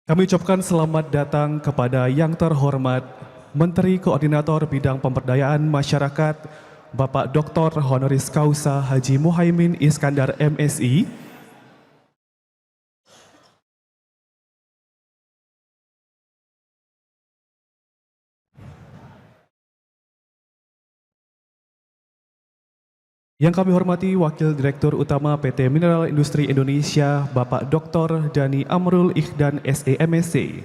Kami ucapkan selamat datang kepada yang terhormat Menteri Koordinator Bidang Pemberdayaan Masyarakat Bapak Dr. Honoris Causa Haji Muhaimin Iskandar MSI, yang kami hormati Wakil Direktur Utama PT Mineral Industri Indonesia Bapak Dr. Dhani Amrul Ikhdan SEMSC,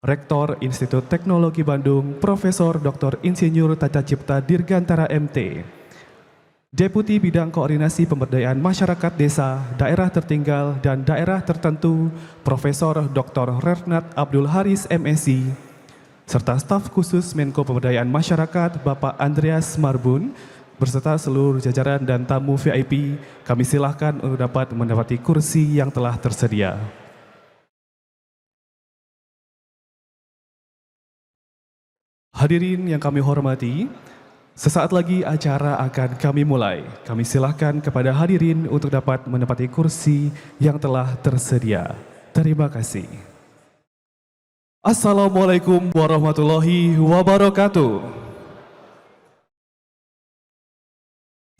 Rektor Institut Teknologi Bandung Profesor Dr. Insinyur Tata Cipta Dirgantara MT, Deputi Bidang Koordinasi Pemberdayaan Masyarakat Desa, Daerah Tertinggal dan Daerah Tertentu Profesor Dr. Renat Abdul Haris MSI, serta staf khusus Menko Pemberdayaan Masyarakat Bapak Andreas Marbun, berserta seluruh jajaran dan tamu VIP, kami silahkan untuk dapat mendapati kursi yang telah tersedia. Hadirin yang kami hormati, sesaat lagi acara akan kami mulai. Kami silahkan kepada hadirin untuk dapat menempati kursi yang telah tersedia. Terima kasih. Assalamualaikum warahmatullahi wabarakatuh.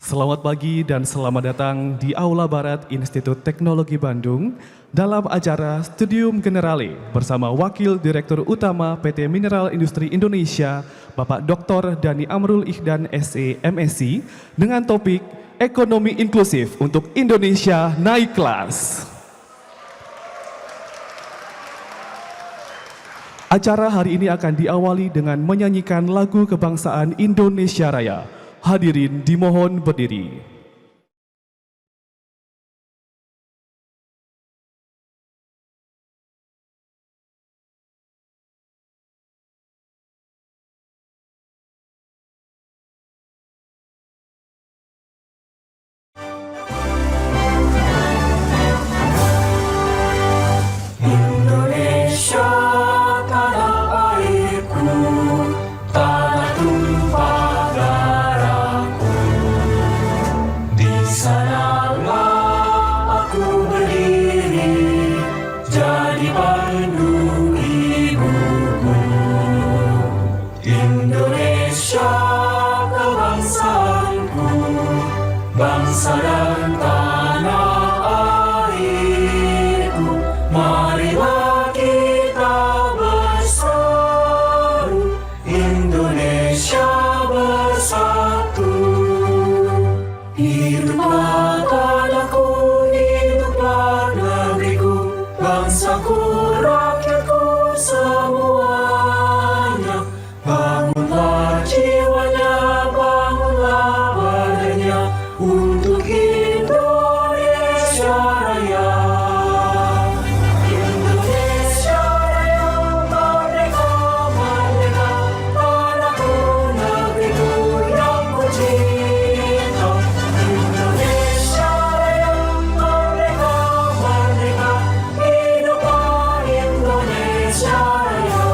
Selamat pagi dan selamat datang di Aula Barat Institut Teknologi Bandung dalam acara Studium Generale bersama Wakil Direktur Utama PT Mineral Industri Indonesia Bapak Dr. Dhani Amrul Ikhdan SEMSC dengan topik Ekonomi Inklusif untuk Indonesia Naik Kelas. Acara hari ini akan diawali dengan menyanyikan lagu kebangsaan Indonesia Raya. Hadirin dimohon berdiri. Indonesia tanah airku, tanah tumpah darahku. Di sanalah aku berdiri, jadi pandu ibuku. Indonesia kebangsaanku, bangsa dan tanah airku. Marilah kita bersatu, Indonesia bersatu. Hiduplah tanahku, hiduplah negeriku, bangsaku, rakyatku semuanya. Bangunlah jiwanya, bangunlah badannya untuk Indonesia Raya. Indonesia Raya, merdeka, merdeka, tanahku, negeriku yang ku cinta. Indonesia Raya, merdeka, merdeka, hiduplah Indonesia Raya.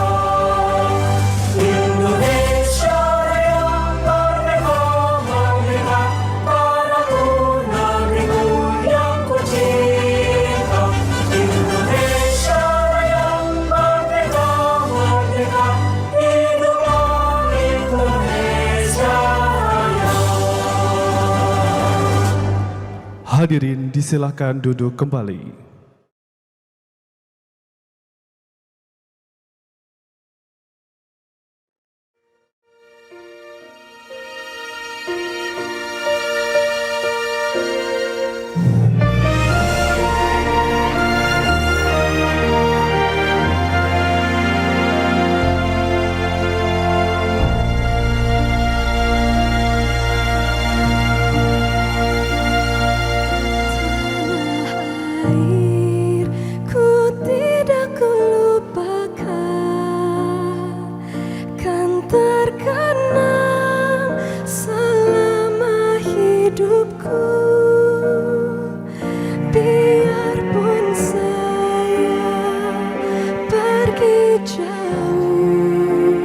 Indonesia Raya, merdeka, merdeka, tanahku, negeriku yang ku cinta. Indonesia Raya, merdeka, merdeka, hiduplah Indonesia Raya. Hadirin disilakan duduk kembali. Airku tidak kulupakan, kan terkenang selama hidupku. Biarpun saya pergi jauh,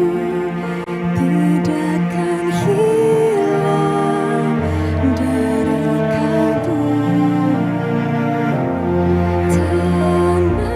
tidakkan hilang dari kalbu. Tanah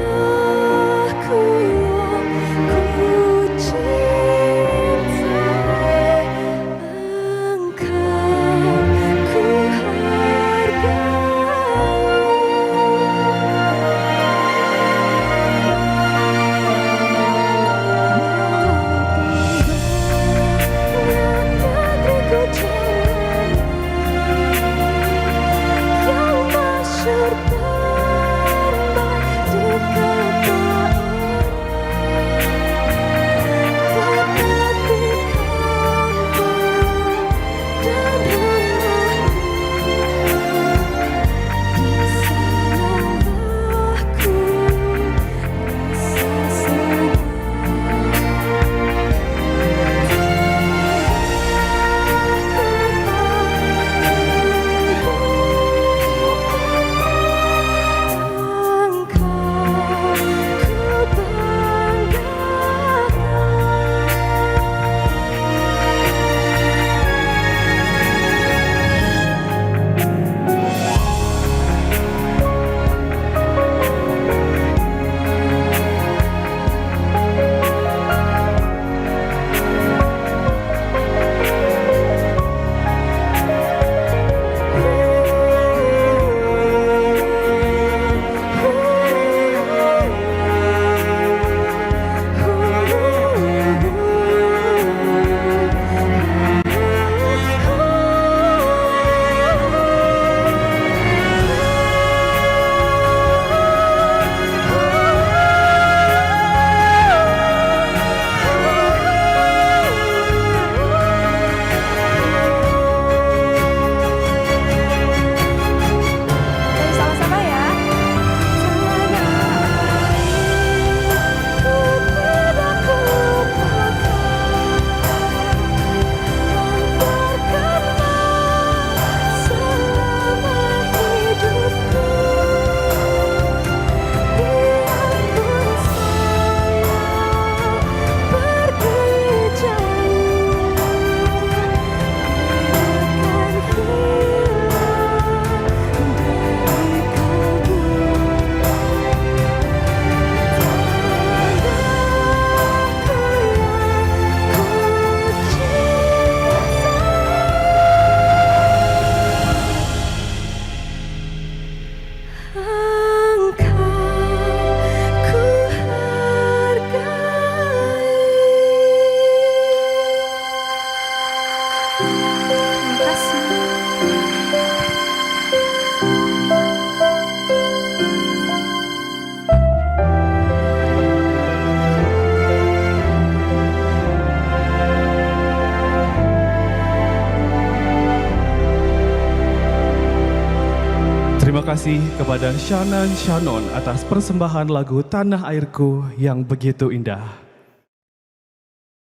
kasih kepada Shannon Shannon atas persembahan lagu Tanah Airku yang begitu indah.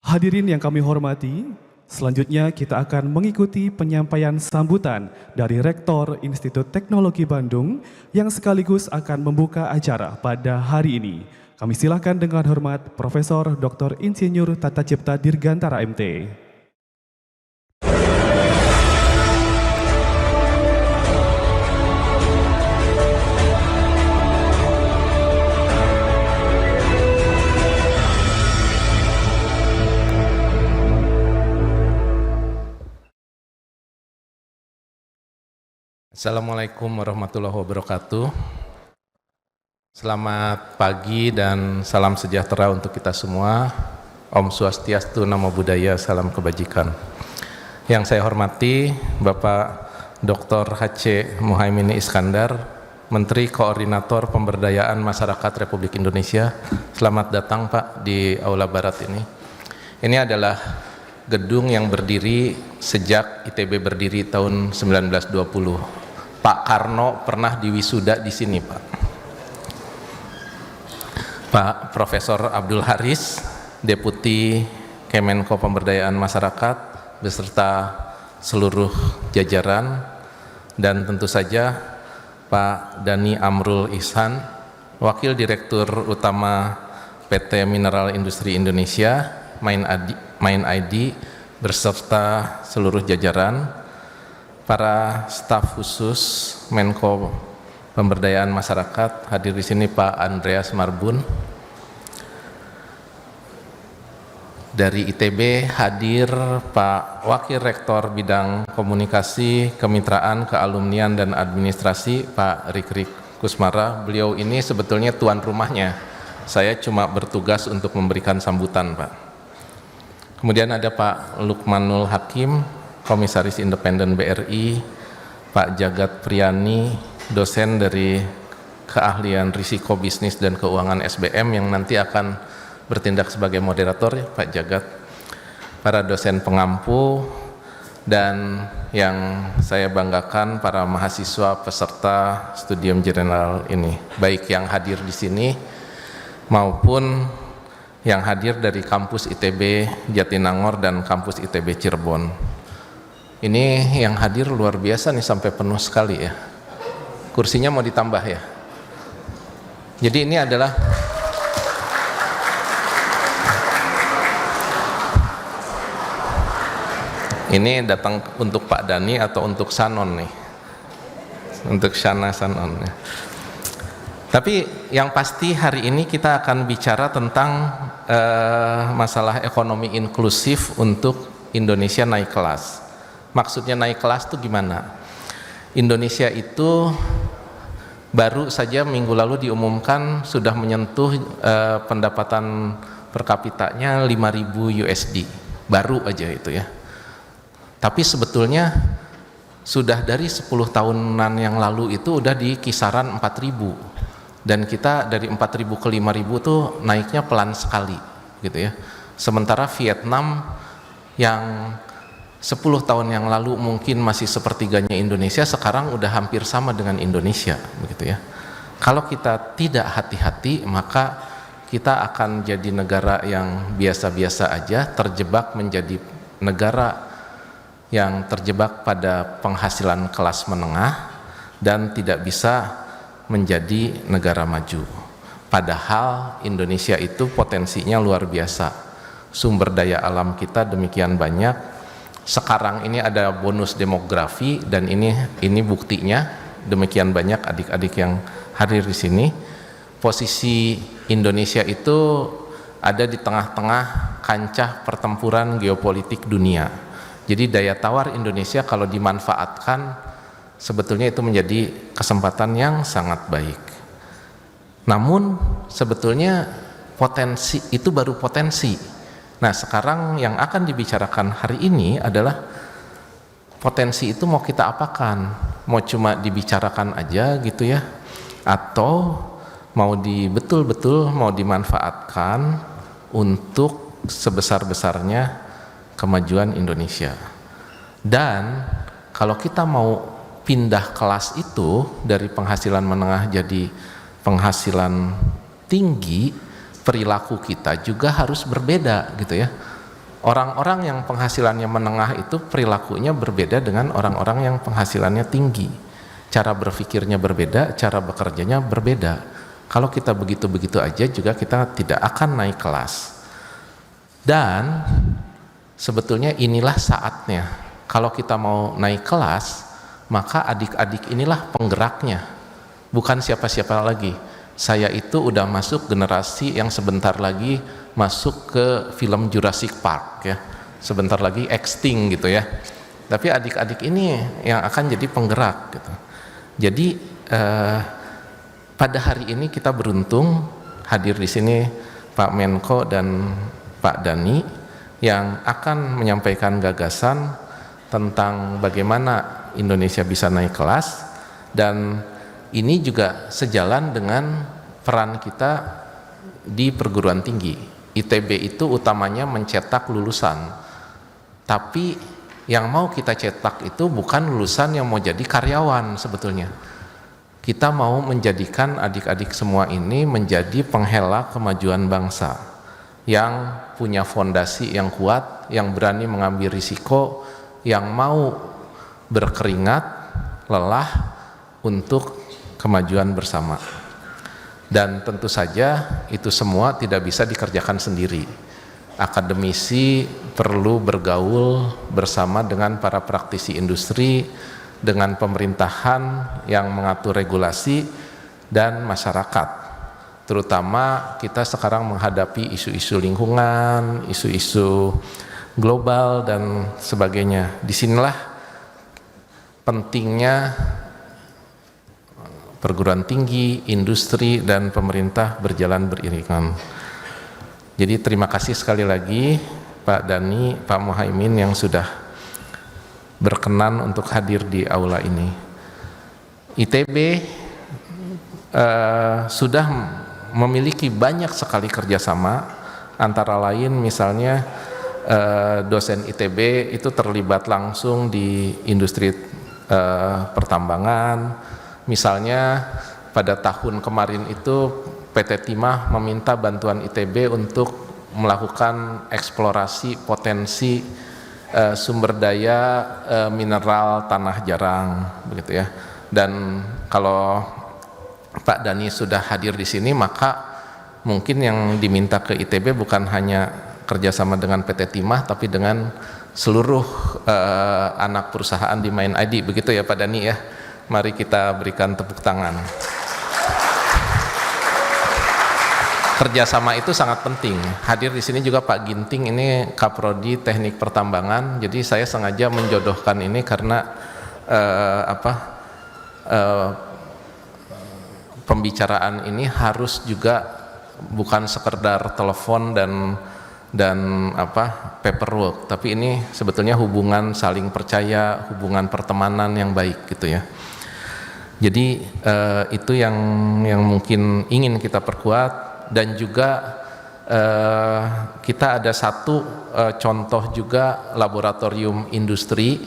Hadirin yang kami hormati, selanjutnya kita akan mengikuti penyampaian sambutan dari Rektor Institut Teknologi Bandung yang sekaligus akan membuka acara pada hari ini. Kami silakan dengan hormat Profesor Dr. Insinyur Tata Cipta Dirgantara MT. Assalamualaikum warahmatullahi wabarakatuh. Selamat pagi dan salam sejahtera untuk kita semua. Om Swastiastu, Namo Buddhaya, salam kebajikan. Yang saya hormati Bapak Dr. H.C. Muhaimin Iskandar, Menteri Koordinator Pemberdayaan Masyarakat Republik Indonesia. Selamat datang Pak di Aula Barat ini. Ini adalah gedung yang berdiri sejak ITB berdiri tahun 1920. Pak Karno pernah diwisuda di sini, Pak. Pak Profesor Abdul Haris, Deputi Kemenko Pemberdayaan Masyarakat beserta seluruh jajaran, dan tentu saja Pak Dhani Amrul Ihsan, Wakil Direktur Utama PT Mineral Industri Indonesia, Main ID, beserta seluruh jajaran, para staf khusus Menko Pemberdayaan Masyarakat, hadir di sini Pak Andreas Marbun. Dari ITB hadir Pak Wakil Rektor Bidang Komunikasi, Kemitraan, Kealumnian dan Administrasi, Pak Rikrik Kusmara. Beliau ini sebetulnya tuan rumahnya. Saya cuma bertugas untuk memberikan sambutan, Pak. Kemudian ada Pak Lukmanul Hakim, Komisaris Independen BRI, Pak Jagat Priyani, dosen dari Keahlian Risiko Bisnis dan Keuangan SBM yang nanti akan bertindak sebagai moderator, ya, Pak Jagat, para dosen pengampu, dan yang saya banggakan para mahasiswa peserta studium general ini, baik yang hadir di sini maupun yang hadir dari kampus ITB Jatinangor dan kampus ITB Cirebon. Ini yang hadir luar biasa nih, sampai penuh sekali ya. Kursinya mau ditambah ya. Jadi ini adalah ini datang untuk Pak Dhani atau untuk Sanon nih. Untuk Shana Sanon ya. Tapi yang pasti hari ini kita akan bicara tentang masalah ekonomi inklusif untuk Indonesia naik kelas. Maksudnya naik kelas itu gimana? Indonesia itu baru saja minggu lalu diumumkan sudah menyentuh pendapatan per kapitanya 5.000 USD. Baru aja itu ya. Tapi sebetulnya sudah dari 10 tahunan yang lalu itu udah di kisaran 4.000. Dan kita dari 4.000 ke 5.000 tuh naiknya pelan sekali gitu ya. Sementara Vietnam yang 10 tahun yang lalu mungkin masih sepertiganya Indonesia, sekarang udah hampir sama dengan Indonesia begitu ya. Kalau kita tidak hati-hati, maka kita akan jadi negara yang biasa-biasa aja, terjebak menjadi negara yang terjebak pada penghasilan kelas menengah dan tidak bisa menjadi negara maju. Padahal Indonesia itu potensinya luar biasa. Sumber daya alam kita demikian banyak. Sekarang ini ada bonus demografi dan ini buktinya. Demikian banyak adik-adik yang hadir di sini. Posisi Indonesia itu ada di tengah-tengah kancah pertempuran geopolitik dunia. Jadi daya tawar Indonesia kalau dimanfaatkan sebetulnya itu menjadi kesempatan yang sangat baik. Namun sebetulnya potensi itu baru potensi. Nah, sekarang yang akan dibicarakan hari ini adalah potensi itu mau kita apakan? Mau cuma dibicarakan aja gitu ya? Atau mau betul-betul mau dimanfaatkan untuk sebesar-besarnya kemajuan Indonesia. Dan kalau kita mau pindah kelas itu dari penghasilan menengah jadi penghasilan tinggi, perilaku kita juga harus berbeda gitu ya. Orang-orang yang penghasilannya menengah itu perilakunya berbeda dengan orang-orang yang penghasilannya tinggi. Cara berpikirnya berbeda, cara bekerjanya berbeda. Kalau kita begitu-begitu aja juga kita tidak akan naik kelas. Dan sebetulnya inilah saatnya. Kalau kita mau naik kelas, maka adik-adik inilah penggeraknya. Bukan siapa-siapa lagi. Saya itu udah masuk generasi yang sebentar lagi masuk ke film Jurassic Park ya. Sebentar lagi extinct gitu ya. Tapi adik-adik ini yang akan jadi penggerak gitu. Jadi pada hari ini kita beruntung hadir di sini Pak Menko dan Pak Dani yang akan menyampaikan gagasan tentang bagaimana Indonesia bisa naik kelas, dan ini juga sejalan dengan peran kita di perguruan tinggi. ITB itu utamanya mencetak lulusan, tapi yang mau kita cetak itu bukan lulusan yang mau jadi karyawan sebetulnya. Kita mau menjadikan adik-adik semua ini menjadi penghela kemajuan bangsa yang punya fondasi yang kuat, yang berani mengambil risiko, yang mau berkeringat, lelah untuk kemajuan bersama. Dan tentu saja itu semua tidak bisa dikerjakan sendiri. Akademisi perlu bergaul bersama dengan para praktisi industri, dengan pemerintahan yang mengatur regulasi, dan masyarakat. Terutama kita sekarang menghadapi isu-isu lingkungan, isu-isu global dan sebagainya. Disinilah pentingnya perguruan tinggi, industri, dan pemerintah berjalan beriringan. Jadi terima kasih sekali lagi Pak Dani, Pak Muhaimin yang sudah berkenan untuk hadir di aula ini. ITB sudah memiliki banyak sekali kerjasama, antara lain misalnya dosen ITB itu terlibat langsung di industri pertambangan. Misalnya pada tahun kemarin itu PT Timah meminta bantuan ITB untuk melakukan eksplorasi potensi sumber daya mineral tanah jarang begitu ya. Dan kalau Pak Dani sudah hadir di sini, maka mungkin yang diminta ke ITB bukan hanya kerjasama dengan PT Timah, tapi dengan seluruh anak perusahaan di Main ID, begitu ya Pak Dani ya. Mari kita berikan tepuk tangan. Kerjasama itu sangat penting. Hadir di sini juga Pak Ginting, ini Kaprodi Teknik Pertambangan. Jadi saya sengaja menjodohkan ini karena pembicaraan ini harus juga bukan sekedar telepon dan paperwork, tapi ini sebetulnya hubungan saling percaya, hubungan pertemanan yang baik gitu ya. Jadi itu yang mungkin ingin kita perkuat. Dan juga kita ada satu contoh juga laboratorium industri,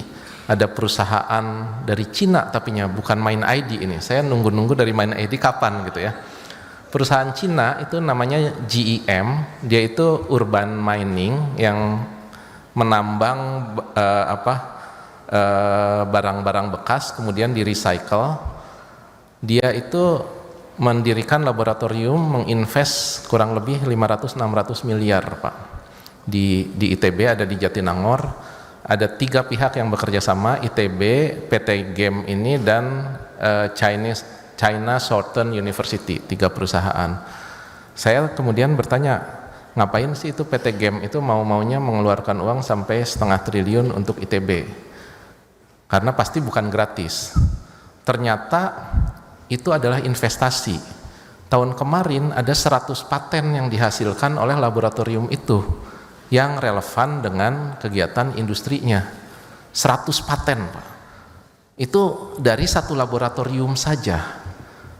ada perusahaan dari Cina tapinya bukan Main ID ini. Saya nunggu-nunggu dari Main ID kapan gitu ya. Perusahaan Cina itu namanya GEM, dia itu urban mining yang menambang barang-barang bekas kemudian di recycle. Dia itu mendirikan laboratorium, menginvest kurang lebih 500-600 miliar Pak. Di ITB ada di Jatinangor, ada 3 pihak yang bekerja sama, ITB, PT GEM ini, dan China Southern University, 3 perusahaan. Saya kemudian bertanya, ngapain sih itu PT GEM itu mau-maunya mengeluarkan uang sampai 1,5 triliun untuk ITB? Karena pasti bukan gratis. Ternyata itu adalah investasi. Tahun kemarin ada 100 paten yang dihasilkan oleh laboratorium itu yang relevan dengan kegiatan industrinya. 100 paten Pak. Itu dari satu laboratorium saja.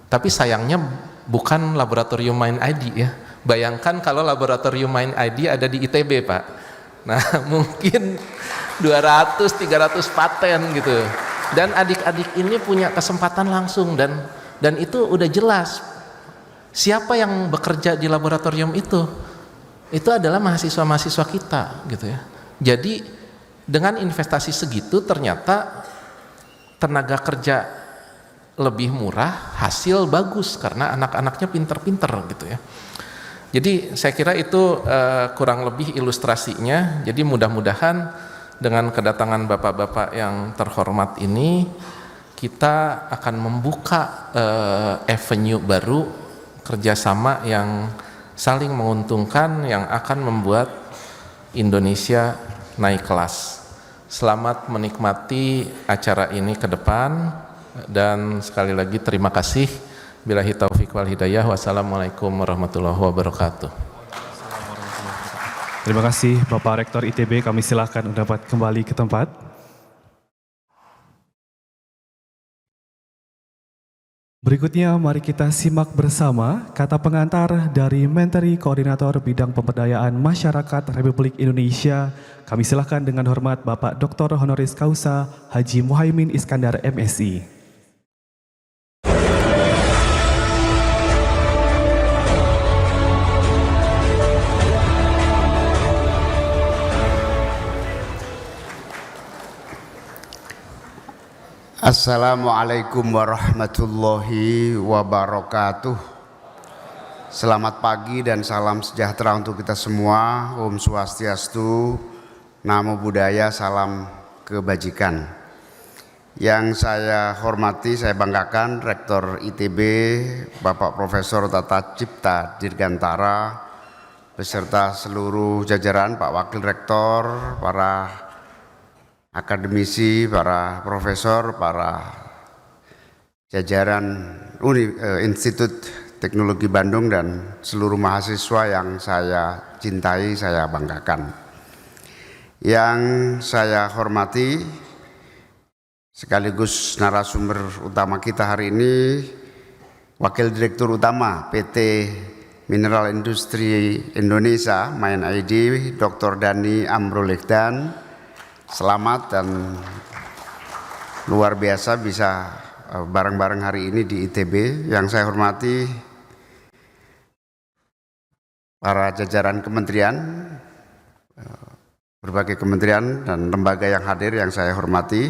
Tapi sayangnya bukan laboratorium Main ID ya. Bayangkan kalau laboratorium Main ID ada di ITB Pak. Nah mungkin 200-300 paten gitu. Dan adik-adik ini punya kesempatan langsung dan itu udah jelas siapa yang bekerja di laboratorium itu adalah mahasiswa-mahasiswa kita gitu ya. Jadi dengan investasi segitu ternyata tenaga kerja lebih murah, hasil bagus karena anak-anaknya pinter-pinter gitu ya. Jadi saya kira itu kurang lebih ilustrasinya. Jadi mudah-mudahan dengan kedatangan bapak-bapak yang terhormat ini kita akan membuka avenue baru kerjasama yang saling menguntungkan yang akan membuat Indonesia naik kelas. Selamat menikmati acara ini ke depan dan sekali lagi terima kasih. Billahi taufiq wal hidayah. Wassalamualaikum warahmatullahi wabarakatuh. Terima kasih Bapak Rektor ITB, kami silakan dapat kembali ke tempat. Berikutnya mari kita simak bersama kata pengantar dari Menteri Koordinator Bidang Pemberdayaan Masyarakat Republik Indonesia. Kami silakan dengan hormat Bapak Dr. Honoris Causa Haji Muhaimin Iskandar MSI. Assalamualaikum warahmatullahi wabarakatuh. Selamat pagi dan salam sejahtera untuk kita semua. Om Swastiastu, Namo Buddhaya, salam kebajikan. Yang saya hormati, saya banggakan Rektor ITB, Bapak Profesor Tata Cipta Dirgantara, beserta seluruh jajaran, Pak Wakil Rektor, para akademisi, para profesor, para jajaran Institut Teknologi Bandung dan seluruh mahasiswa yang saya cintai, saya banggakan. Yang saya hormati sekaligus narasumber utama kita hari ini, Wakil Direktur Utama PT Mineral Industri Indonesia, Main ID, Dr. Dhani Amrul Ikhdan. Selamat dan luar biasa bisa bareng-bareng hari ini di ITB. Yang saya hormati para jajaran kementerian, berbagai kementerian dan lembaga yang hadir yang saya hormati,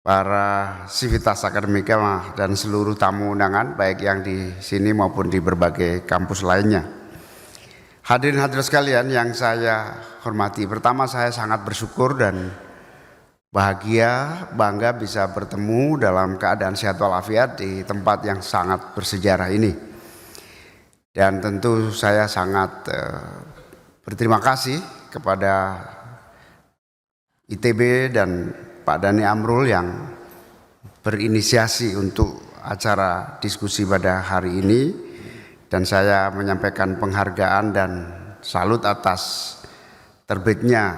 para sivitas akademika dan seluruh tamu undangan baik yang di sini maupun di berbagai kampus lainnya. Hadirin hadirat sekalian yang saya hormati, pertama saya sangat bersyukur dan bahagia, bangga bisa bertemu dalam keadaan sehat walafiat di tempat yang sangat bersejarah ini. Dan tentu saya sangat berterima kasih kepada ITB dan Pak Dhani Amrul yang berinisiasi untuk acara diskusi pada hari ini. Dan saya menyampaikan penghargaan dan salut atas terbitnya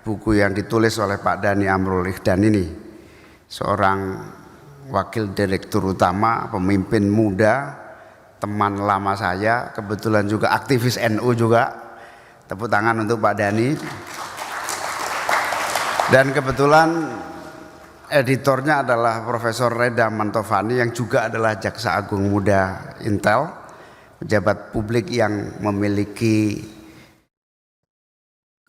buku yang ditulis oleh Pak Dhani Amrul Ikhdan ini. Seorang wakil direktur utama, pemimpin muda, teman lama saya, kebetulan juga aktivis NU juga. Tepuk tangan untuk Pak Dhani. Dan kebetulan editornya adalah Profesor Reda Mantovani yang juga adalah Jaksa Agung Muda Intel. Pejabat publik yang memiliki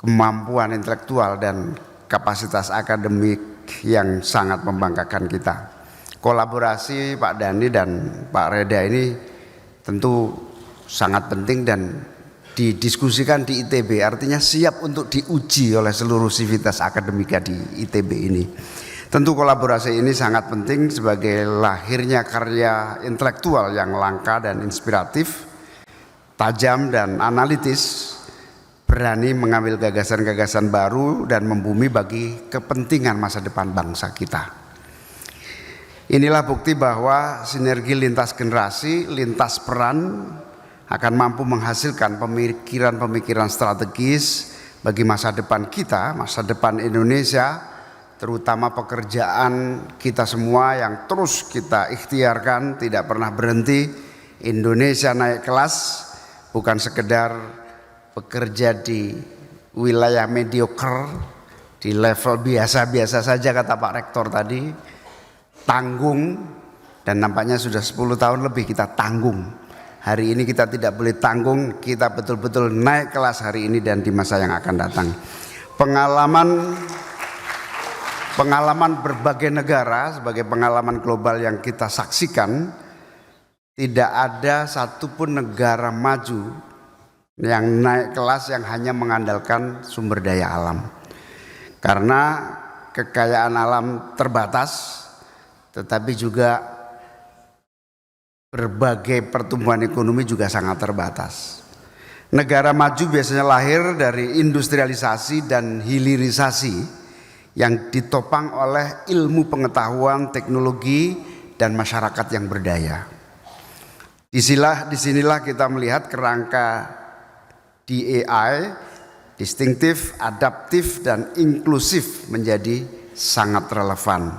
kemampuan intelektual dan kapasitas akademik yang sangat membanggakan kita. Kolaborasi Pak Dhani dan Pak Reda ini tentu sangat penting dan didiskusikan di ITB, artinya siap untuk diuji oleh seluruh sivitas akademika di ITB ini. Tentu kolaborasi ini sangat penting sebagai lahirnya karya intelektual yang langka dan inspiratif, tajam dan analitis, berani mengambil gagasan-gagasan baru dan membumi bagi kepentingan masa depan bangsa kita. Inilah bukti bahwa sinergi lintas generasi, lintas peran akan mampu menghasilkan pemikiran-pemikiran strategis bagi masa depan kita, masa depan Indonesia, terutama pekerjaan kita semua yang terus kita ikhtiarkan, tidak pernah berhenti. Indonesia naik kelas, bukan sekedar bekerja di wilayah mediocre, di level biasa-biasa saja kata Pak Rektor tadi, tanggung, dan nampaknya sudah 10 tahun lebih kita tanggung. Hari ini kita tidak boleh tanggung, kita betul-betul naik kelas hari ini dan di masa yang akan datang. Pengalaman berbagai negara sebagai pengalaman global yang kita saksikan, tidak ada satupun negara maju yang naik kelas yang hanya mengandalkan sumber daya alam. Karena kekayaan alam terbatas, tetapi juga berbagai pertumbuhan ekonomi juga sangat terbatas. Negara maju biasanya lahir dari industrialisasi dan hilirisasi yang ditopang oleh ilmu pengetahuan, teknologi, dan masyarakat yang berdaya. Disinilah kita melihat kerangka DAI, distinktif, adaptif, dan inklusif menjadi sangat relevan.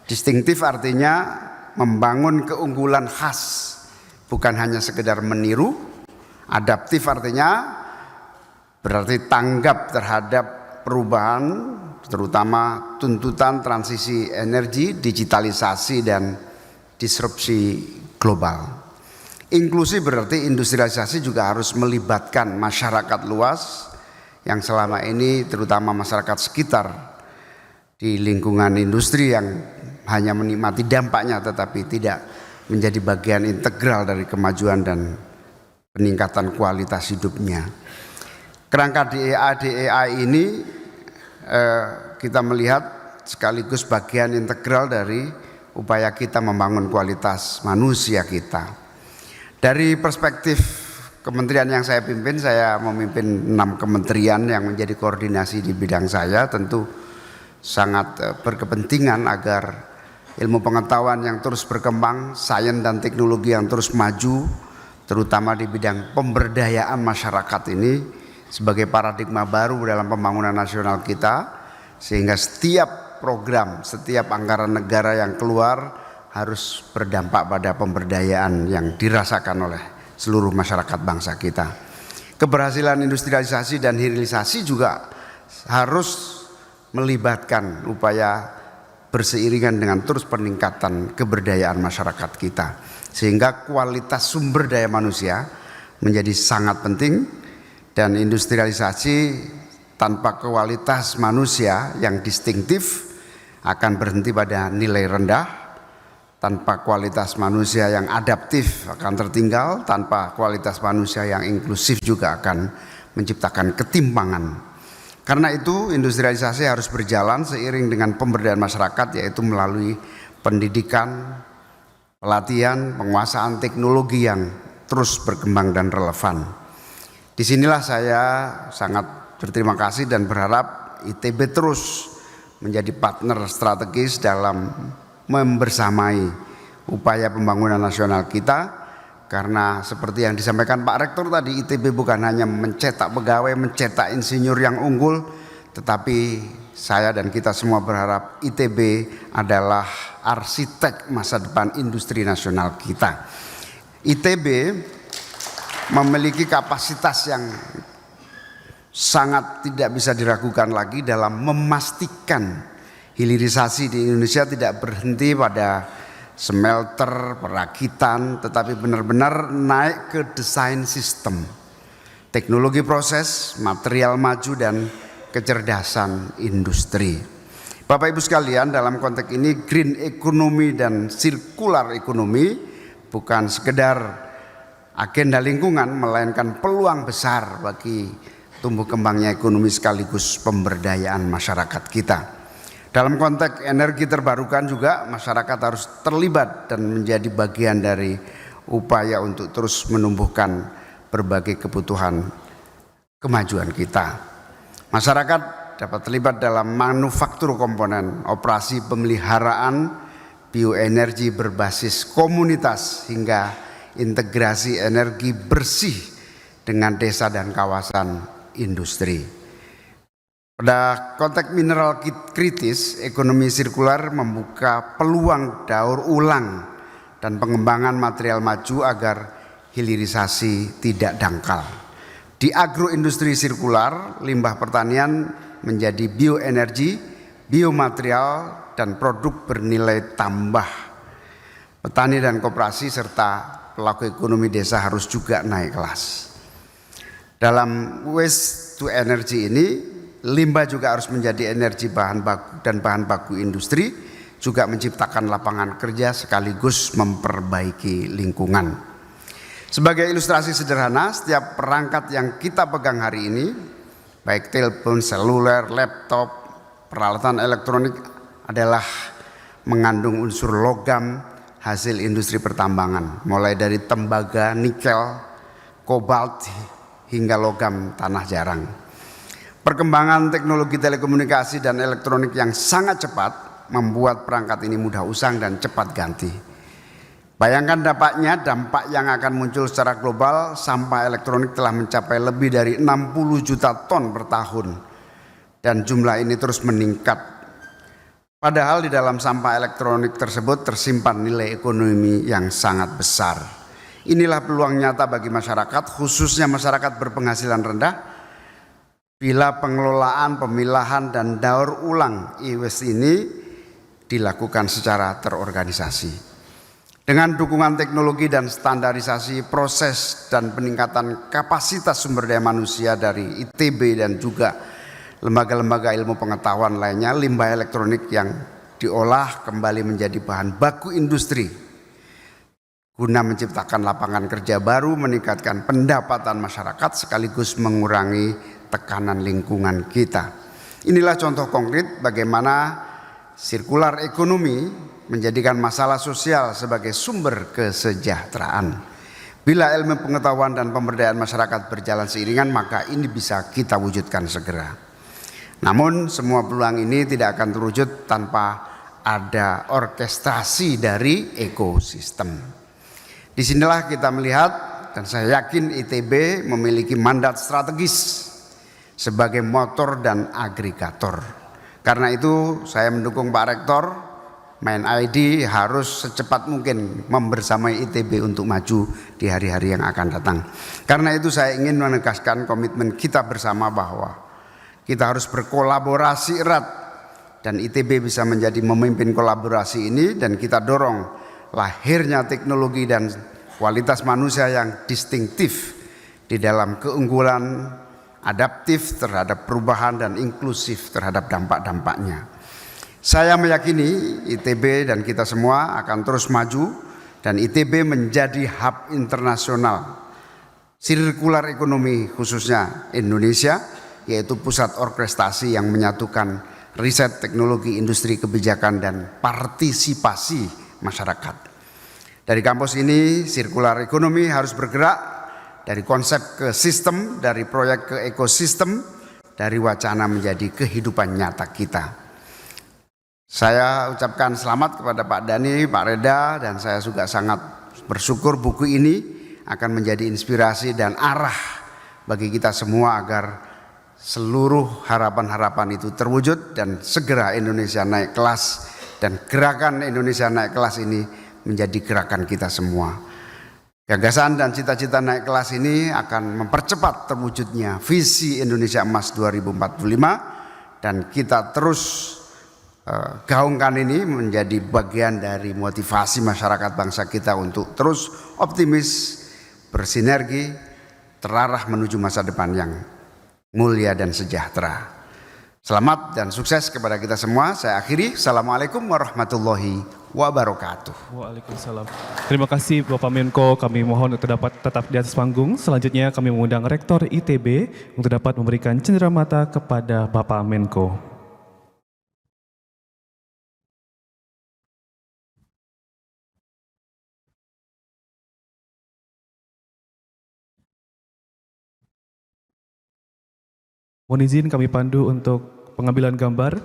Distinktif artinya membangun keunggulan khas, bukan hanya sekedar meniru. Adaptif artinya berarti tanggap terhadap perubahan, terutama tuntutan transisi energi, digitalisasi, dan disrupsi global. Inklusif berarti industrialisasi juga harus melibatkan masyarakat luas yang selama ini terutama masyarakat sekitar di lingkungan industri yang hanya menikmati dampaknya tetapi tidak menjadi bagian integral dari kemajuan dan peningkatan kualitas hidupnya. Kerangka DAI ini kita melihat sekaligus bagian integral dari upaya kita membangun kualitas manusia kita. Dari perspektif kementerian yang saya pimpin, saya memimpin 6 kementerian yang menjadi koordinasi di bidang saya, tentu sangat berkepentingan agar ilmu pengetahuan yang terus berkembang, sains dan teknologi yang terus maju, terutama di bidang pemberdayaan masyarakat ini sebagai paradigma baru dalam pembangunan nasional kita, sehingga setiap program, setiap anggaran negara yang keluar harus berdampak pada pemberdayaan yang dirasakan oleh seluruh masyarakat bangsa kita. Keberhasilan industrialisasi dan hilirisasi juga harus melibatkan upaya berseiringan dengan terus peningkatan keberdayaan masyarakat kita, sehingga kualitas sumber daya manusia menjadi sangat penting. Dan industrialisasi tanpa kualitas manusia yang distinktif akan berhenti pada nilai rendah. Tanpa kualitas manusia yang adaptif akan tertinggal, tanpa kualitas manusia yang inklusif juga akan menciptakan ketimpangan. Karena itu industrialisasi harus berjalan seiring dengan pemberdayaan masyarakat, yaitu melalui pendidikan, pelatihan, penguasaan teknologi yang terus berkembang dan relevan. Disinilah saya sangat berterima kasih dan berharap ITB terus menjadi partner strategis dalam membersamai upaya pembangunan nasional kita. Karena seperti yang disampaikan Pak Rektor tadi, ITB bukan hanya mencetak pegawai, mencetak insinyur yang unggul, tetapi saya dan kita semua berharap ITB adalah arsitek masa depan industri nasional kita. ITB memiliki kapasitas yang sangat tidak bisa diragukan lagi dalam memastikan hilirisasi di Indonesia tidak berhenti pada smelter, perakitan, tetapi benar-benar naik ke desain sistem, teknologi proses, material maju, dan kecerdasan industri. Bapak Ibu sekalian, dalam konteks ini green economy dan circular economy bukan sekedar agenda lingkungan, melainkan peluang besar bagi tumbuh kembangnya ekonomi sekaligus pemberdayaan masyarakat kita. Dalam konteks energi terbarukan juga masyarakat harus terlibat dan menjadi bagian dari upaya untuk terus menumbuhkan berbagai kebutuhan kemajuan kita. Masyarakat dapat terlibat dalam manufaktur komponen, operasi pemeliharaan, bioenergi berbasis komunitas, hingga integrasi energi bersih dengan desa dan kawasan industri. Pada konteks mineral kritis, ekonomi sirkular membuka peluang daur ulang dan pengembangan material maju agar hilirisasi tidak dangkal. Di agroindustri sirkular, limbah pertanian menjadi bioenergi, biomaterial, dan produk bernilai tambah. Petani dan koperasi serta pelaku ekonomi desa harus juga naik kelas. Dalam waste to energy ini, limbah juga harus menjadi energi bahan baku dan bahan baku industri, juga menciptakan lapangan kerja sekaligus memperbaiki lingkungan. Sebagai ilustrasi sederhana, setiap perangkat yang kita pegang hari ini, baik telepon, seluler, laptop, peralatan elektronik adalah mengandung unsur logam hasil industri pertambangan, mulai dari tembaga, nikel, kobalt, hingga logam tanah jarang. Perkembangan teknologi telekomunikasi dan elektronik yang sangat cepat membuat perangkat ini mudah usang dan cepat ganti. Bayangkan dampak yang akan muncul secara global. Sampah elektronik telah mencapai lebih dari 60 juta ton per tahun dan jumlah ini terus meningkat. Padahal di dalam sampah elektronik tersebut tersimpan nilai ekonomi yang sangat besar. Inilah peluang nyata bagi masyarakat, khususnya masyarakat berpenghasilan rendah, bila pengelolaan, pemilahan, dan daur ulang e-waste ini dilakukan secara terorganisasi. Dengan dukungan teknologi dan standarisasi proses dan peningkatan kapasitas sumber daya manusia dari ITB dan juga lembaga-lembaga ilmu pengetahuan lainnya, limbah elektronik yang diolah kembali menjadi bahan baku industri guna menciptakan lapangan kerja baru, meningkatkan pendapatan masyarakat sekaligus mengurangi tekanan lingkungan kita. Inilah contoh konkret bagaimana sirkular ekonomi menjadikan masalah sosial sebagai sumber kesejahteraan. Bila ilmu pengetahuan dan pemberdayaan masyarakat berjalan seiringan, maka ini bisa kita wujudkan segera. Namun semua peluang ini tidak akan terwujud tanpa ada orkestrasi dari ekosistem. Disinilah kita melihat, dan saya yakin ITB memiliki mandat strategis sebagai motor dan agregator. Karena itu saya mendukung Pak Rektor, Main ID harus secepat mungkin membersamai ITB untuk maju di hari-hari yang akan datang. Karena itu saya ingin menegaskan komitmen kita bersama bahwa kita harus berkolaborasi erat dan ITB bisa menjadi memimpin kolaborasi ini, dan kita dorong lahirnya teknologi dan kualitas manusia yang distintif di dalam keunggulan adaptif terhadap perubahan dan inklusif terhadap dampak-dampaknya. Saya meyakini ITB dan kita semua akan terus maju dan ITB menjadi hub internasional sirkular ekonomi khususnya Indonesia, yaitu pusat orkestrasi yang menyatukan riset, teknologi, industri, kebijakan, dan partisipasi masyarakat. Dari kampus ini, sirkular ekonomi harus bergerak dari konsep ke sistem, dari proyek ke ekosistem, dari wacana menjadi kehidupan nyata kita. Saya ucapkan selamat kepada Pak Dhani, Pak Reda, dan saya juga sangat bersyukur buku ini akan menjadi inspirasi dan arah bagi kita semua agar seluruh harapan-harapan itu terwujud dan segera Indonesia naik kelas, dan gerakan Indonesia naik kelas ini menjadi gerakan kita semua. Gagasan dan cita-cita naik kelas ini akan mempercepat terwujudnya visi Indonesia Emas 2045, dan kita terus gaungkan ini menjadi bagian dari motivasi masyarakat bangsa kita untuk terus optimis, bersinergi, terarah menuju masa depan yang mulia dan sejahtera. Selamat dan sukses kepada kita semua. Saya akhiri. Assalamualaikum warahmatullahi wabarakatuh. Waalaikumsalam. Terima kasih Bapak Menko. Kami mohon untuk dapat tetap di atas panggung. Selanjutnya kami mengundang Rektor ITB untuk dapat memberikan cenderamata kepada Bapak Menko. Mohon izin kami pandu untuk pengambilan gambar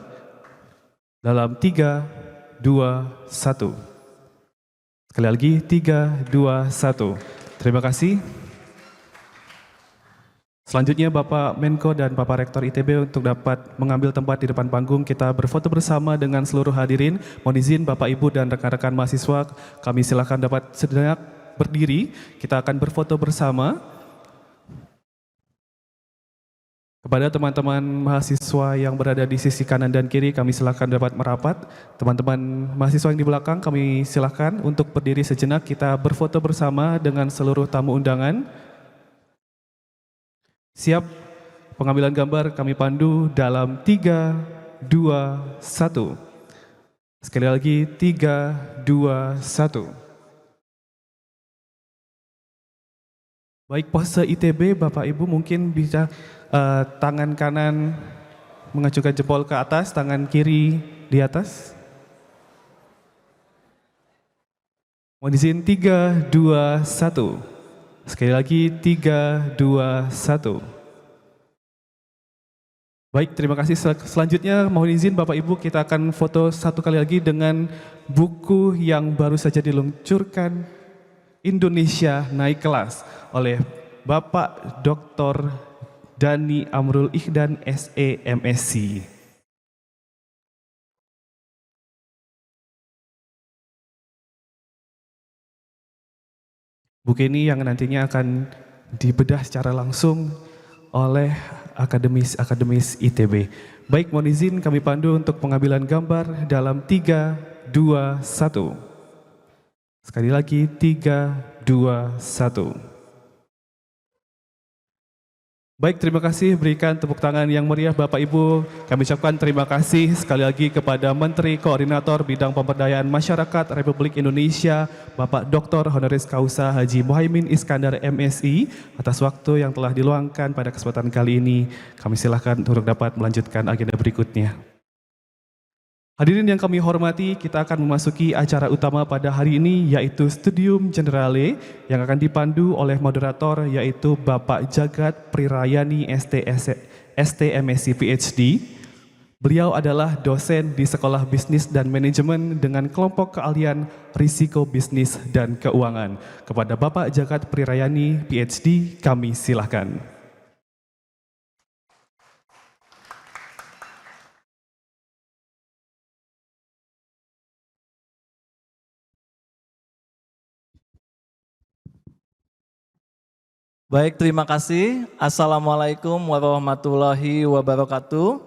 dalam 3, 2, 1. Sekali lagi 3, 2, 1. Terima kasih. Selanjutnya Bapak Menko dan Bapak Rektor ITB untuk dapat mengambil tempat di depan panggung. Kita berfoto bersama dengan seluruh hadirin. Mohon izin Bapak Ibu dan rekan-rekan mahasiswa, kami silakan dapat sejenak berdiri. Kita akan berfoto bersama. Kepada teman-teman mahasiswa yang berada di sisi kanan dan kiri, kami silakan dapat merapat. Teman-teman mahasiswa yang di belakang, kami silakan untuk berdiri sejenak, kita berfoto bersama dengan seluruh tamu undangan. Siap, pengambilan gambar kami pandu dalam 3, 2, 1. Sekali lagi, 3, 2, 1. Baik, pose ITB, Bapak Ibu mungkin bisa tangan kanan mengajukan jempol ke atas, tangan kiri di atas. Mohon izin 3, 2, 1. Sekali lagi 3, 2, 1. Baik, terima kasih. Selanjutnya mohon izin Bapak Ibu, kita akan foto satu kali lagi dengan buku yang baru saja diluncurkan, Indonesia Naik Kelas, oleh Bapak Dr. Dani Amrul Ikhdan, SE, MSc. Buku ini yang nantinya akan dibedah secara langsung oleh akademis ITB. Baik, mohon izin kami pandu untuk pengambilan gambar dalam 3, 2, 1. Sekali lagi 3, 2, 1. Baik, terima kasih. Berikan tepuk tangan yang meriah Bapak Ibu. Kami ucapkan terima kasih sekali lagi kepada Menteri Koordinator Bidang Pemberdayaan Masyarakat Republik Indonesia, Bapak Dr. Honoris Causa Haji Muhaimin Iskandar MSI, atas waktu yang telah diluangkan pada kesempatan kali ini. Kami silakan untuk dapat melanjutkan agenda berikutnya. Hadirin yang kami hormati, kita akan memasuki acara utama pada hari ini, yaitu Studium Generale yang akan dipandu oleh moderator, yaitu Bapak Jagat Prirayani STMSc PhD. Beliau adalah dosen di Sekolah Bisnis dan Manajemen dengan kelompok keahlian risiko bisnis dan keuangan. Kepada Bapak Jagat Prirayani PhD, kami silakan. Baik, terima kasih. Assalamualaikum warahmatullahi wabarakatuh.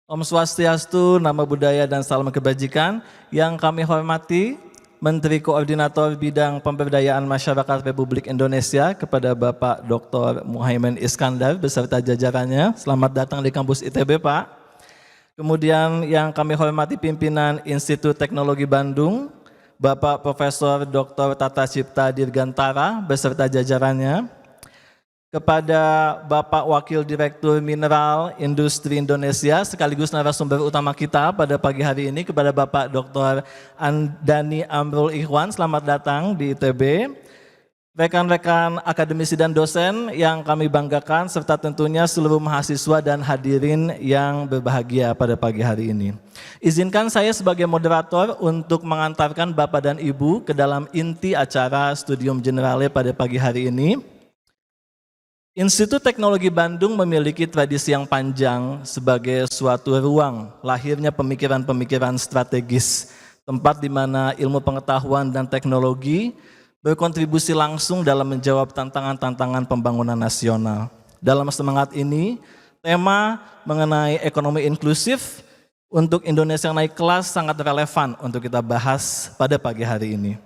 Om Swastiastu, Namo Buddhaya dan salam kebajikan. Yang kami hormati Menteri Koordinator Bidang Pemberdayaan Masyarakat Republik Indonesia kepada Bapak Dr. Muhaimin Iskandar beserta jajarannya. Selamat datang di kampus ITB, Pak. Kemudian yang kami hormati pimpinan Institut Teknologi Bandung, Bapak Profesor Dr. Tata Cipta Dirgantara beserta jajarannya, kepada Bapak Wakil Direktur Mineral Industri Indonesia sekaligus narasumber utama kita pada pagi hari ini, kepada Bapak Dr. Dani Amrul Ikhwan, selamat datang di ITB. Rekan-rekan akademisi dan dosen yang kami banggakan, serta tentunya seluruh mahasiswa dan hadirin yang berbahagia pada pagi hari ini. Izinkan saya sebagai moderator untuk mengantarkan Bapak dan Ibu ke dalam inti acara Studium Generale pada pagi hari ini. Institut Teknologi Bandung memiliki tradisi yang panjang sebagai suatu ruang lahirnya pemikiran-pemikiran strategis, tempat di mana ilmu pengetahuan dan teknologi berkontribusi langsung dalam menjawab tantangan-tantangan pembangunan nasional. Dalam semangat ini, tema mengenai ekonomi inklusif untuk Indonesia naik kelas sangat relevan untuk kita bahas pada pagi hari ini.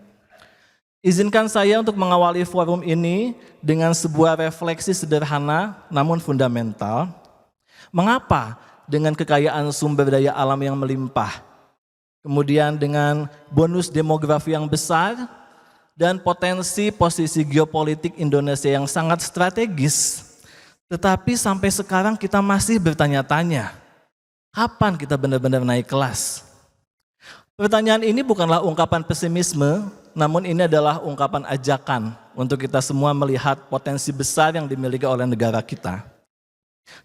Izinkan saya untuk mengawali forum ini dengan sebuah refleksi sederhana namun fundamental. Mengapa dengan kekayaan sumber daya alam yang melimpah, kemudian dengan bonus demografi yang besar, dan potensi posisi geopolitik Indonesia yang sangat strategis, tetapi sampai sekarang kita masih bertanya-tanya, kapan kita benar-benar naik kelas? Pertanyaan ini bukanlah ungkapan pesimisme, namun ini adalah ungkapan ajakan untuk kita semua melihat potensi besar yang dimiliki oleh negara kita.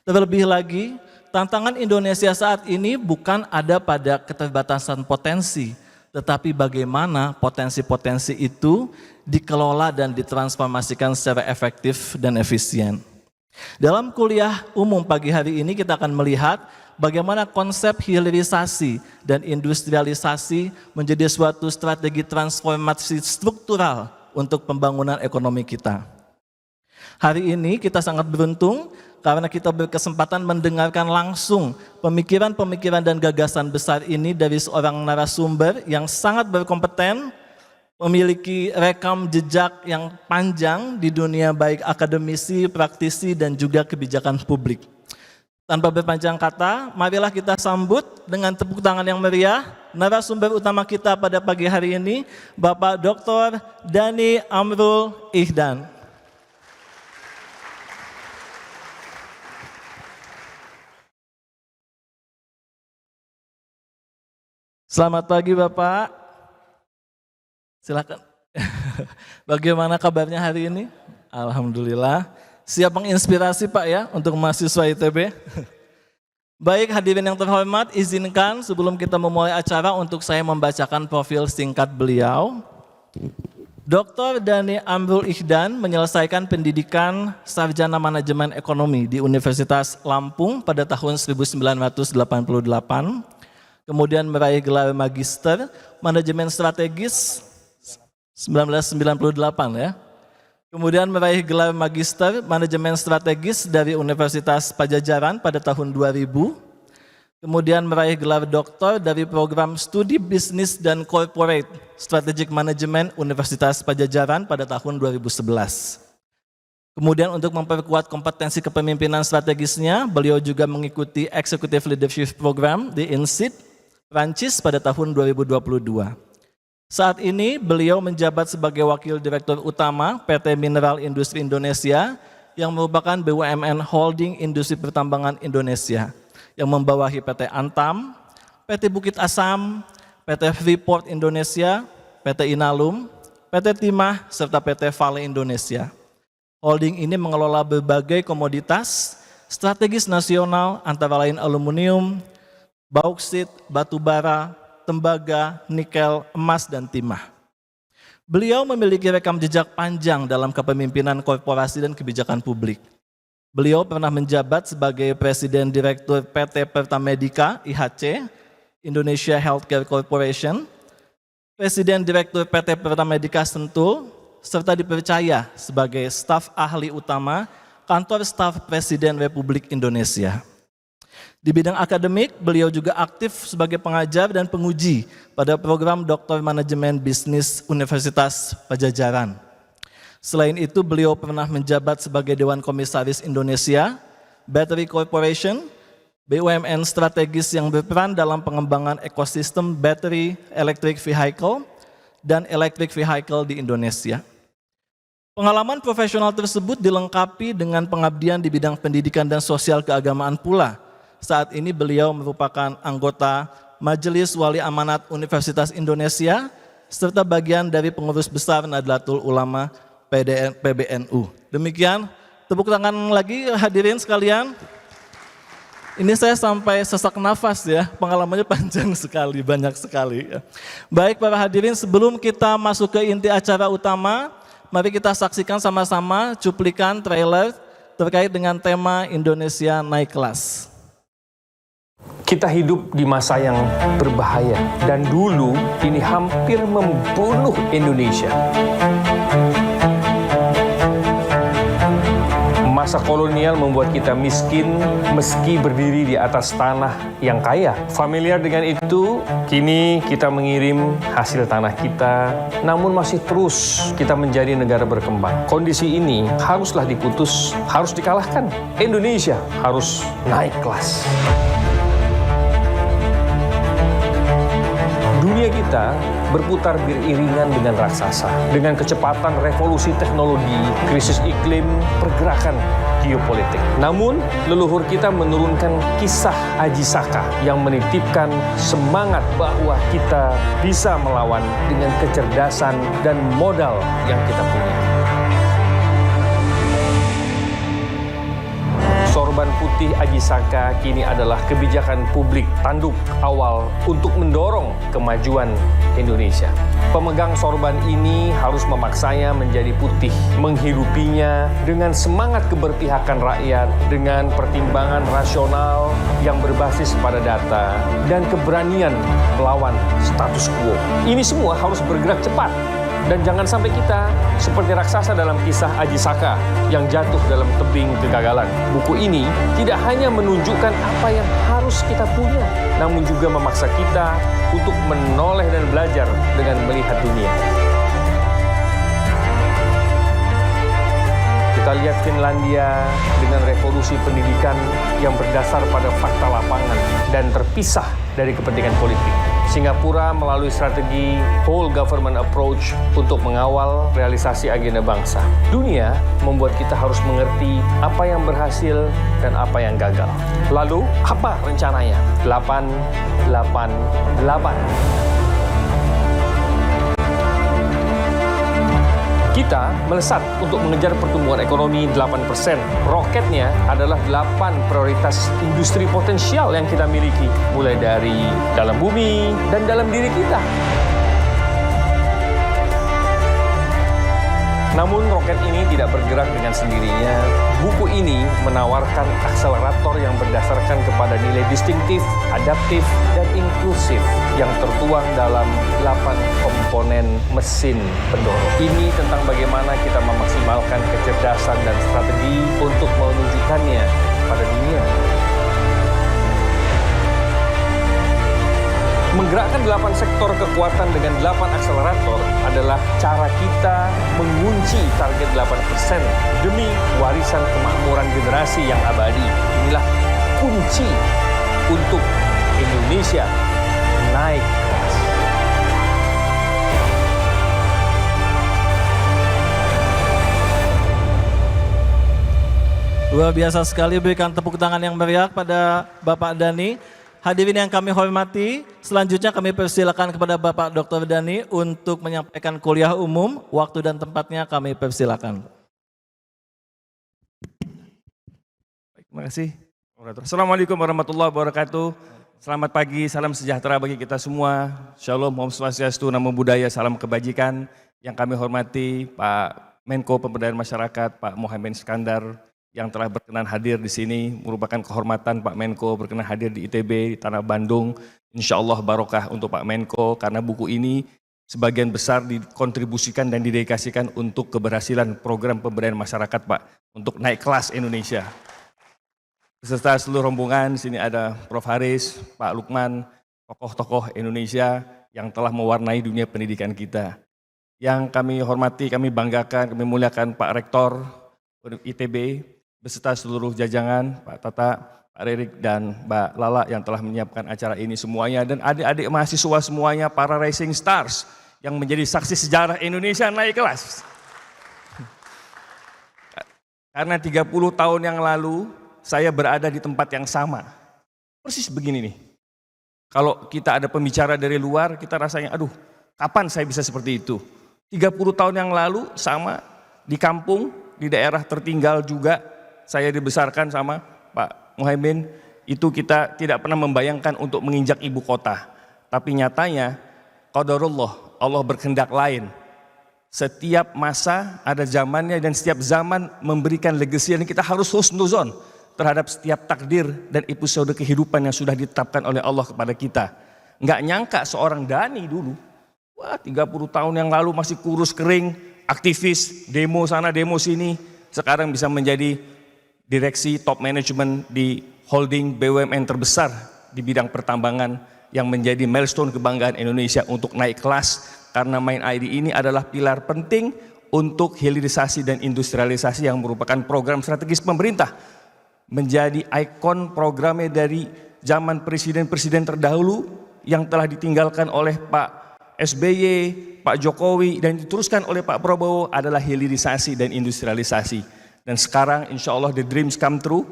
Terlebih lagi, tantangan Indonesia saat ini bukan ada pada keterbatasan potensi, tetapi bagaimana potensi-potensi itu dikelola dan ditransformasikan secara efektif dan efisien. Dalam kuliah umum pagi hari ini kita akan melihat bagaimana konsep hilirisasi dan industrialisasi menjadi suatu strategi transformasi struktural untuk pembangunan ekonomi kita. Hari ini kita sangat beruntung karena kita berkesempatan mendengarkan langsung pemikiran-pemikiran dan gagasan besar ini dari seorang narasumber yang sangat berkompeten, memiliki rekam jejak yang panjang di dunia baik akademisi, praktisi, dan juga kebijakan publik. Tanpa berpanjang kata, marilah kita sambut dengan tepuk tangan yang meriah narasumber utama kita pada pagi hari ini, Bapak Dr. Dhani Amrul Ihdan. Selamat pagi Bapak. Silakan. Bagaimana kabarnya hari ini? Alhamdulillah. Siap menginspirasi Pak ya untuk mahasiswa ITB. Baik, hadirin yang terhormat, izinkan sebelum kita memulai acara untuk saya membacakan profil singkat beliau. Dr. Dhani Amrul Ihdan menyelesaikan pendidikan Sarjana Manajemen Ekonomi di Universitas Lampung pada tahun 1988. Kemudian meraih gelar Magister Manajemen Strategis 1998 ya. Kemudian meraih gelar Magister Manajemen Strategis dari Universitas Padjadjaran pada tahun 2000. Kemudian meraih gelar Doktor dari Program Studi Bisnis dan Corporate Strategic Management Universitas Padjadjaran pada tahun 2011. Kemudian untuk memperkuat kompetensi kepemimpinan strategisnya, beliau juga mengikuti Executive Leadership Program di INSEAD, Prancis pada tahun 2022. Saat ini beliau menjabat sebagai Wakil Direktur Utama PT Mineral Industri Indonesia yang merupakan BUMN Holding Industri Pertambangan Indonesia yang membawahi PT Antam, PT Bukit Asam, PT Freeport Indonesia, PT Inalum, PT Timah, serta PT Vale Indonesia. Holding ini mengelola berbagai komoditas strategis nasional antara lain aluminium, bauksit, batu bara, tembaga, nikel, emas, dan timah. Beliau memiliki rekam jejak panjang dalam kepemimpinan korporasi dan kebijakan publik. Beliau pernah menjabat sebagai Presiden Direktur PT Pertamedica IHC, Indonesia Healthcare Corporation, Presiden Direktur PT Pertamedica Sentul, serta dipercaya sebagai staf ahli utama Kantor Staf Presiden Republik Indonesia. Di bidang akademik, beliau juga aktif sebagai pengajar dan penguji pada program Doktor Manajemen Bisnis Universitas Padjadjaran. Selain itu, beliau pernah menjabat sebagai Dewan Komisaris Indonesia, Battery Corporation, BUMN strategis yang berperan dalam pengembangan ekosistem battery electric vehicle dan electric vehicle di Indonesia. Pengalaman profesional tersebut dilengkapi dengan pengabdian di bidang pendidikan dan sosial keagamaan pula. Saat ini beliau merupakan anggota Majelis Wali Amanat Universitas Indonesia serta bagian dari pengurus besar Nahdlatul Ulama PBNU. Demikian, tepuk tangan lagi hadirin sekalian. Ini saya sampai sesak nafas ya, pengalamannya panjang sekali, banyak sekali. Baik para hadirin, sebelum kita masuk ke inti acara utama, mari kita saksikan sama-sama cuplikan trailer terkait dengan tema Indonesia Naik Kelas. Kita hidup di masa yang berbahaya dan dulu ini hampir membunuh Indonesia. Masa kolonial membuat kita miskin meski berdiri di atas tanah yang kaya. Familiar dengan itu, kini kita mengirim hasil tanah kita, namun masih terus kita menjadi negara berkembang. Kondisi ini haruslah diputus, harus dikalahkan. Indonesia harus naik kelas. Dunia kita berputar beriringan dengan raksasa, dengan kecepatan revolusi teknologi, krisis iklim, pergerakan geopolitik. Namun, leluhur kita menurunkan kisah Aji Saka yang menitipkan semangat bahwa kita bisa melawan dengan kecerdasan dan modal yang kita punya. Sorban putih Aji Saka kini adalah kebijakan publik tanduk awal untuk mendorong kemajuan Indonesia. Pemegang sorban ini harus memaksanya menjadi putih, menghidupinya dengan semangat keberpihakan rakyat, dengan pertimbangan rasional yang berbasis pada data, dan keberanian melawan status quo. Ini semua harus bergerak cepat. Dan jangan sampai kita seperti raksasa dalam kisah Aji Saka yang jatuh dalam tebing kegagalan. Buku ini tidak hanya menunjukkan apa yang harus kita punya, namun juga memaksa kita untuk menoleh dan belajar dengan melihat dunia. Kita lihat Finlandia dengan revolusi pendidikan yang berdasar pada fakta lapangan dan terpisah dari kepentingan politik. Singapura melalui strategi whole government approach untuk mengawal realisasi agenda bangsa. Dunia membuat kita harus mengerti apa yang berhasil dan apa yang gagal. Lalu, apa rencananya? 888. Kita melesat untuk mengejar pertumbuhan ekonomi 8%. Roketnya adalah 8 prioritas industri potensial yang kita miliki, mulai dari dalam bumi dan dalam diri kita. Namun roket ini tidak bergerak dengan sendirinya. Buku ini menawarkan akselerator yang berdasarkan kepada nilai distintif, adaptif, dan inklusif yang tertuang dalam 8 komponen mesin pendorong. Ini tentang bagaimana kita memaksimalkan kecerdasan dan strategi untuk menunjukkannya pada dunia. Menggerakkan 8 sektor kekuatan dengan 8 akselerator adalah cara kita mengunci target 8% demi warisan kemakmuran generasi yang abadi. Inilah kunci untuk Indonesia naik kelas. Luar biasa sekali, berikan tepuk tangan yang meriah pada Bapak Dhani. Hadirin yang kami hormati, selanjutnya kami persilakan kepada Bapak Dr. Dhani untuk menyampaikan kuliah umum. Waktu dan tempatnya kami persilakan. Baik, terima kasih. Assalamualaikum warahmatullahi wabarakatuh. Selamat pagi, salam sejahtera bagi kita semua. Shalom, Om Swastiastu, Namo Buddhaya, salam kebajikan. Yang kami hormati Pak Menko Pemberdayaan Masyarakat, Pak Muhaimin Iskandar, yang telah berkenan hadir di sini, merupakan kehormatan Pak Menko berkenan hadir di ITB, di Tanah Bandung. Insya Allah barokah untuk Pak Menko, karena buku ini sebagian besar dikontribusikan dan didedikasikan untuk keberhasilan program pemberdayaan masyarakat, Pak, untuk naik kelas Indonesia. Beserta seluruh rombongan, di sini ada Prof. Haris, Pak Lukman, tokoh-tokoh Indonesia yang telah mewarnai dunia pendidikan kita. Yang kami hormati, kami banggakan, kami muliakan Pak Rektor ITB, beserta seluruh jajaran, Pak Tata, Pak Ririk, dan Mbak Lala yang telah menyiapkan acara ini semuanya, dan adik-adik mahasiswa semuanya, para rising stars yang menjadi saksi sejarah Indonesia naik kelas. Karena 30 tahun yang lalu, saya berada di tempat yang sama. Persis begini nih. Kalau kita ada pembicara dari luar, kita rasanya, aduh, kapan saya bisa seperti itu? 30 tahun yang lalu, sama, di kampung, di daerah tertinggal juga, saya dibesarkan sama Pak Muhaimin, itu kita tidak pernah membayangkan untuk menginjak ibu kota. Tapi nyatanya, qadarullah, Allah berkehendak lain. Setiap masa ada zamannya dan setiap zaman memberikan legacy, dan kita harus husnuzon terhadap setiap takdir dan episode kehidupan yang sudah ditetapkan oleh Allah kepada kita. Nggak nyangka seorang Dhani dulu, wah 30 tahun yang lalu masih kurus kering, aktivis, demo sana demo sini, sekarang bisa menjadi direksi top management di holding BUMN terbesar di bidang pertambangan yang menjadi milestone kebanggaan Indonesia untuk naik kelas, karena Main ID ini adalah pilar penting untuk hilirisasi dan industrialisasi yang merupakan program strategis pemerintah, menjadi ikon programnya dari zaman presiden-presiden terdahulu yang telah ditinggalkan oleh Pak SBY, Pak Jokowi, dan diteruskan oleh Pak Prabowo adalah hilirisasi dan industrialisasi. Dan sekarang insya Allah the dreams come true,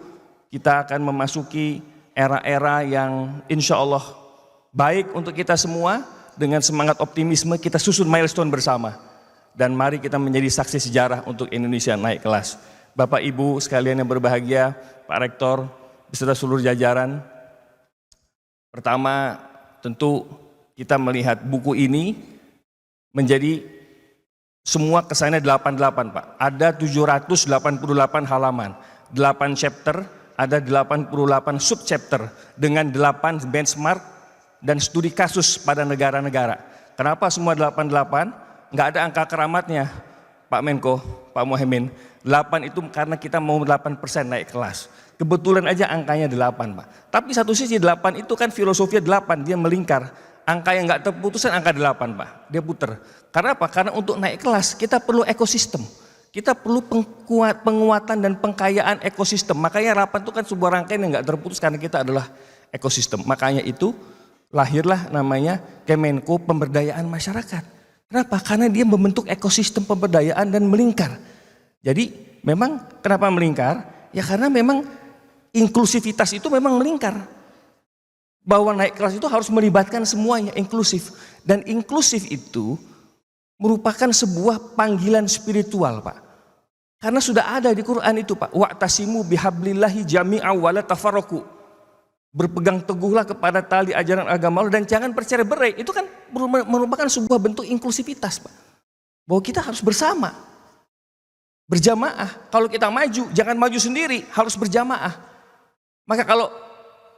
kita akan memasuki era-era yang insya Allah baik untuk kita semua. Dengan semangat optimisme kita susun milestone bersama. Dan mari kita menjadi saksi sejarah untuk Indonesia naik kelas. Bapak Ibu sekalian yang berbahagia, Pak Rektor, beserta seluruh jajaran. Pertama tentu kita melihat buku ini menjadi semua kesannya 88, Pak. Ada 788 halaman, 8 chapter, ada 88 subchapter dengan 8 benchmark dan studi kasus pada negara-negara. Kenapa semua 88? nggak ada angka keramatnya, Pak Menko, Pak Muhaimin. 8 itu karena kita mau 8% naik kelas. Kebetulan aja angkanya 8, Pak. Tapi satu sisi 8 itu kan filosofinya 8, dia melingkar. Angka yang nggak terputusan angka 8, Pak. Dia puter. Karena apa? Karena untuk naik kelas kita perlu ekosistem. Kita perlu penguatan dan pengkayaan ekosistem. Makanya 8 itu kan sebuah rangkaian yang nggak terputus karena kita adalah ekosistem. Makanya itu lahirlah namanya Kemenko Pemberdayaan Masyarakat. Kenapa? Karena dia membentuk ekosistem pemberdayaan dan melingkar. Jadi memang kenapa melingkar? Ya karena memang inklusivitas itu memang melingkar. Bahwa naik kelas itu harus melibatkan semuanya, inklusif. Dan inklusif itu merupakan sebuah panggilan spiritual, Pak. Karena sudah ada di Quran itu, Pak. Wa'tasimu bihablillahi jami'a wa la tafarraqu. Berpegang teguhlah kepada tali ajaran agama Allah dan jangan bercerai-berai. Itu kan merupakan sebuah bentuk inklusivitas, Pak. Bahwa kita harus bersama. Berjamaah. Kalau kita maju, jangan maju sendiri, harus berjamaah. Maka kalau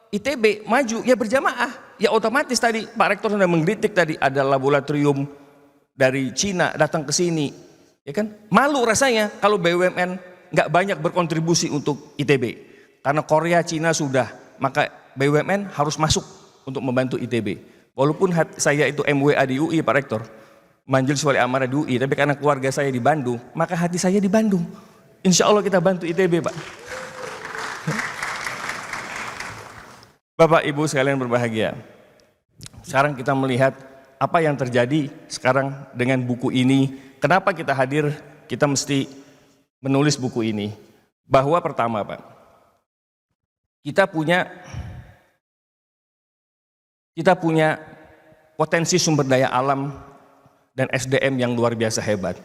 ITB maju, ya berjamaah. Ya otomatis tadi Pak Rektor sudah mengkritik tadi ada laboratorium dari Cina datang ke sini. Ya kan? Malu rasanya kalau BUMN nggak banyak berkontribusi untuk ITB. Karena Korea, Cina sudah, maka BUMN harus masuk untuk membantu ITB. Walaupun saya itu MWA di UI, Pak Rektor, Majelis Wali Amanah di UI, tapi karena keluarga saya di Bandung, maka hati saya di Bandung. Insya Allah kita bantu ITB, Pak. Bapak Ibu sekalian berbahagia. Sekarang kita melihat apa yang terjadi sekarang dengan buku ini. Kenapa kita hadir? Kita mesti menulis buku ini. Bahwa pertama, Pak, kita punya potensi sumber daya alam dan SDM yang luar biasa hebat.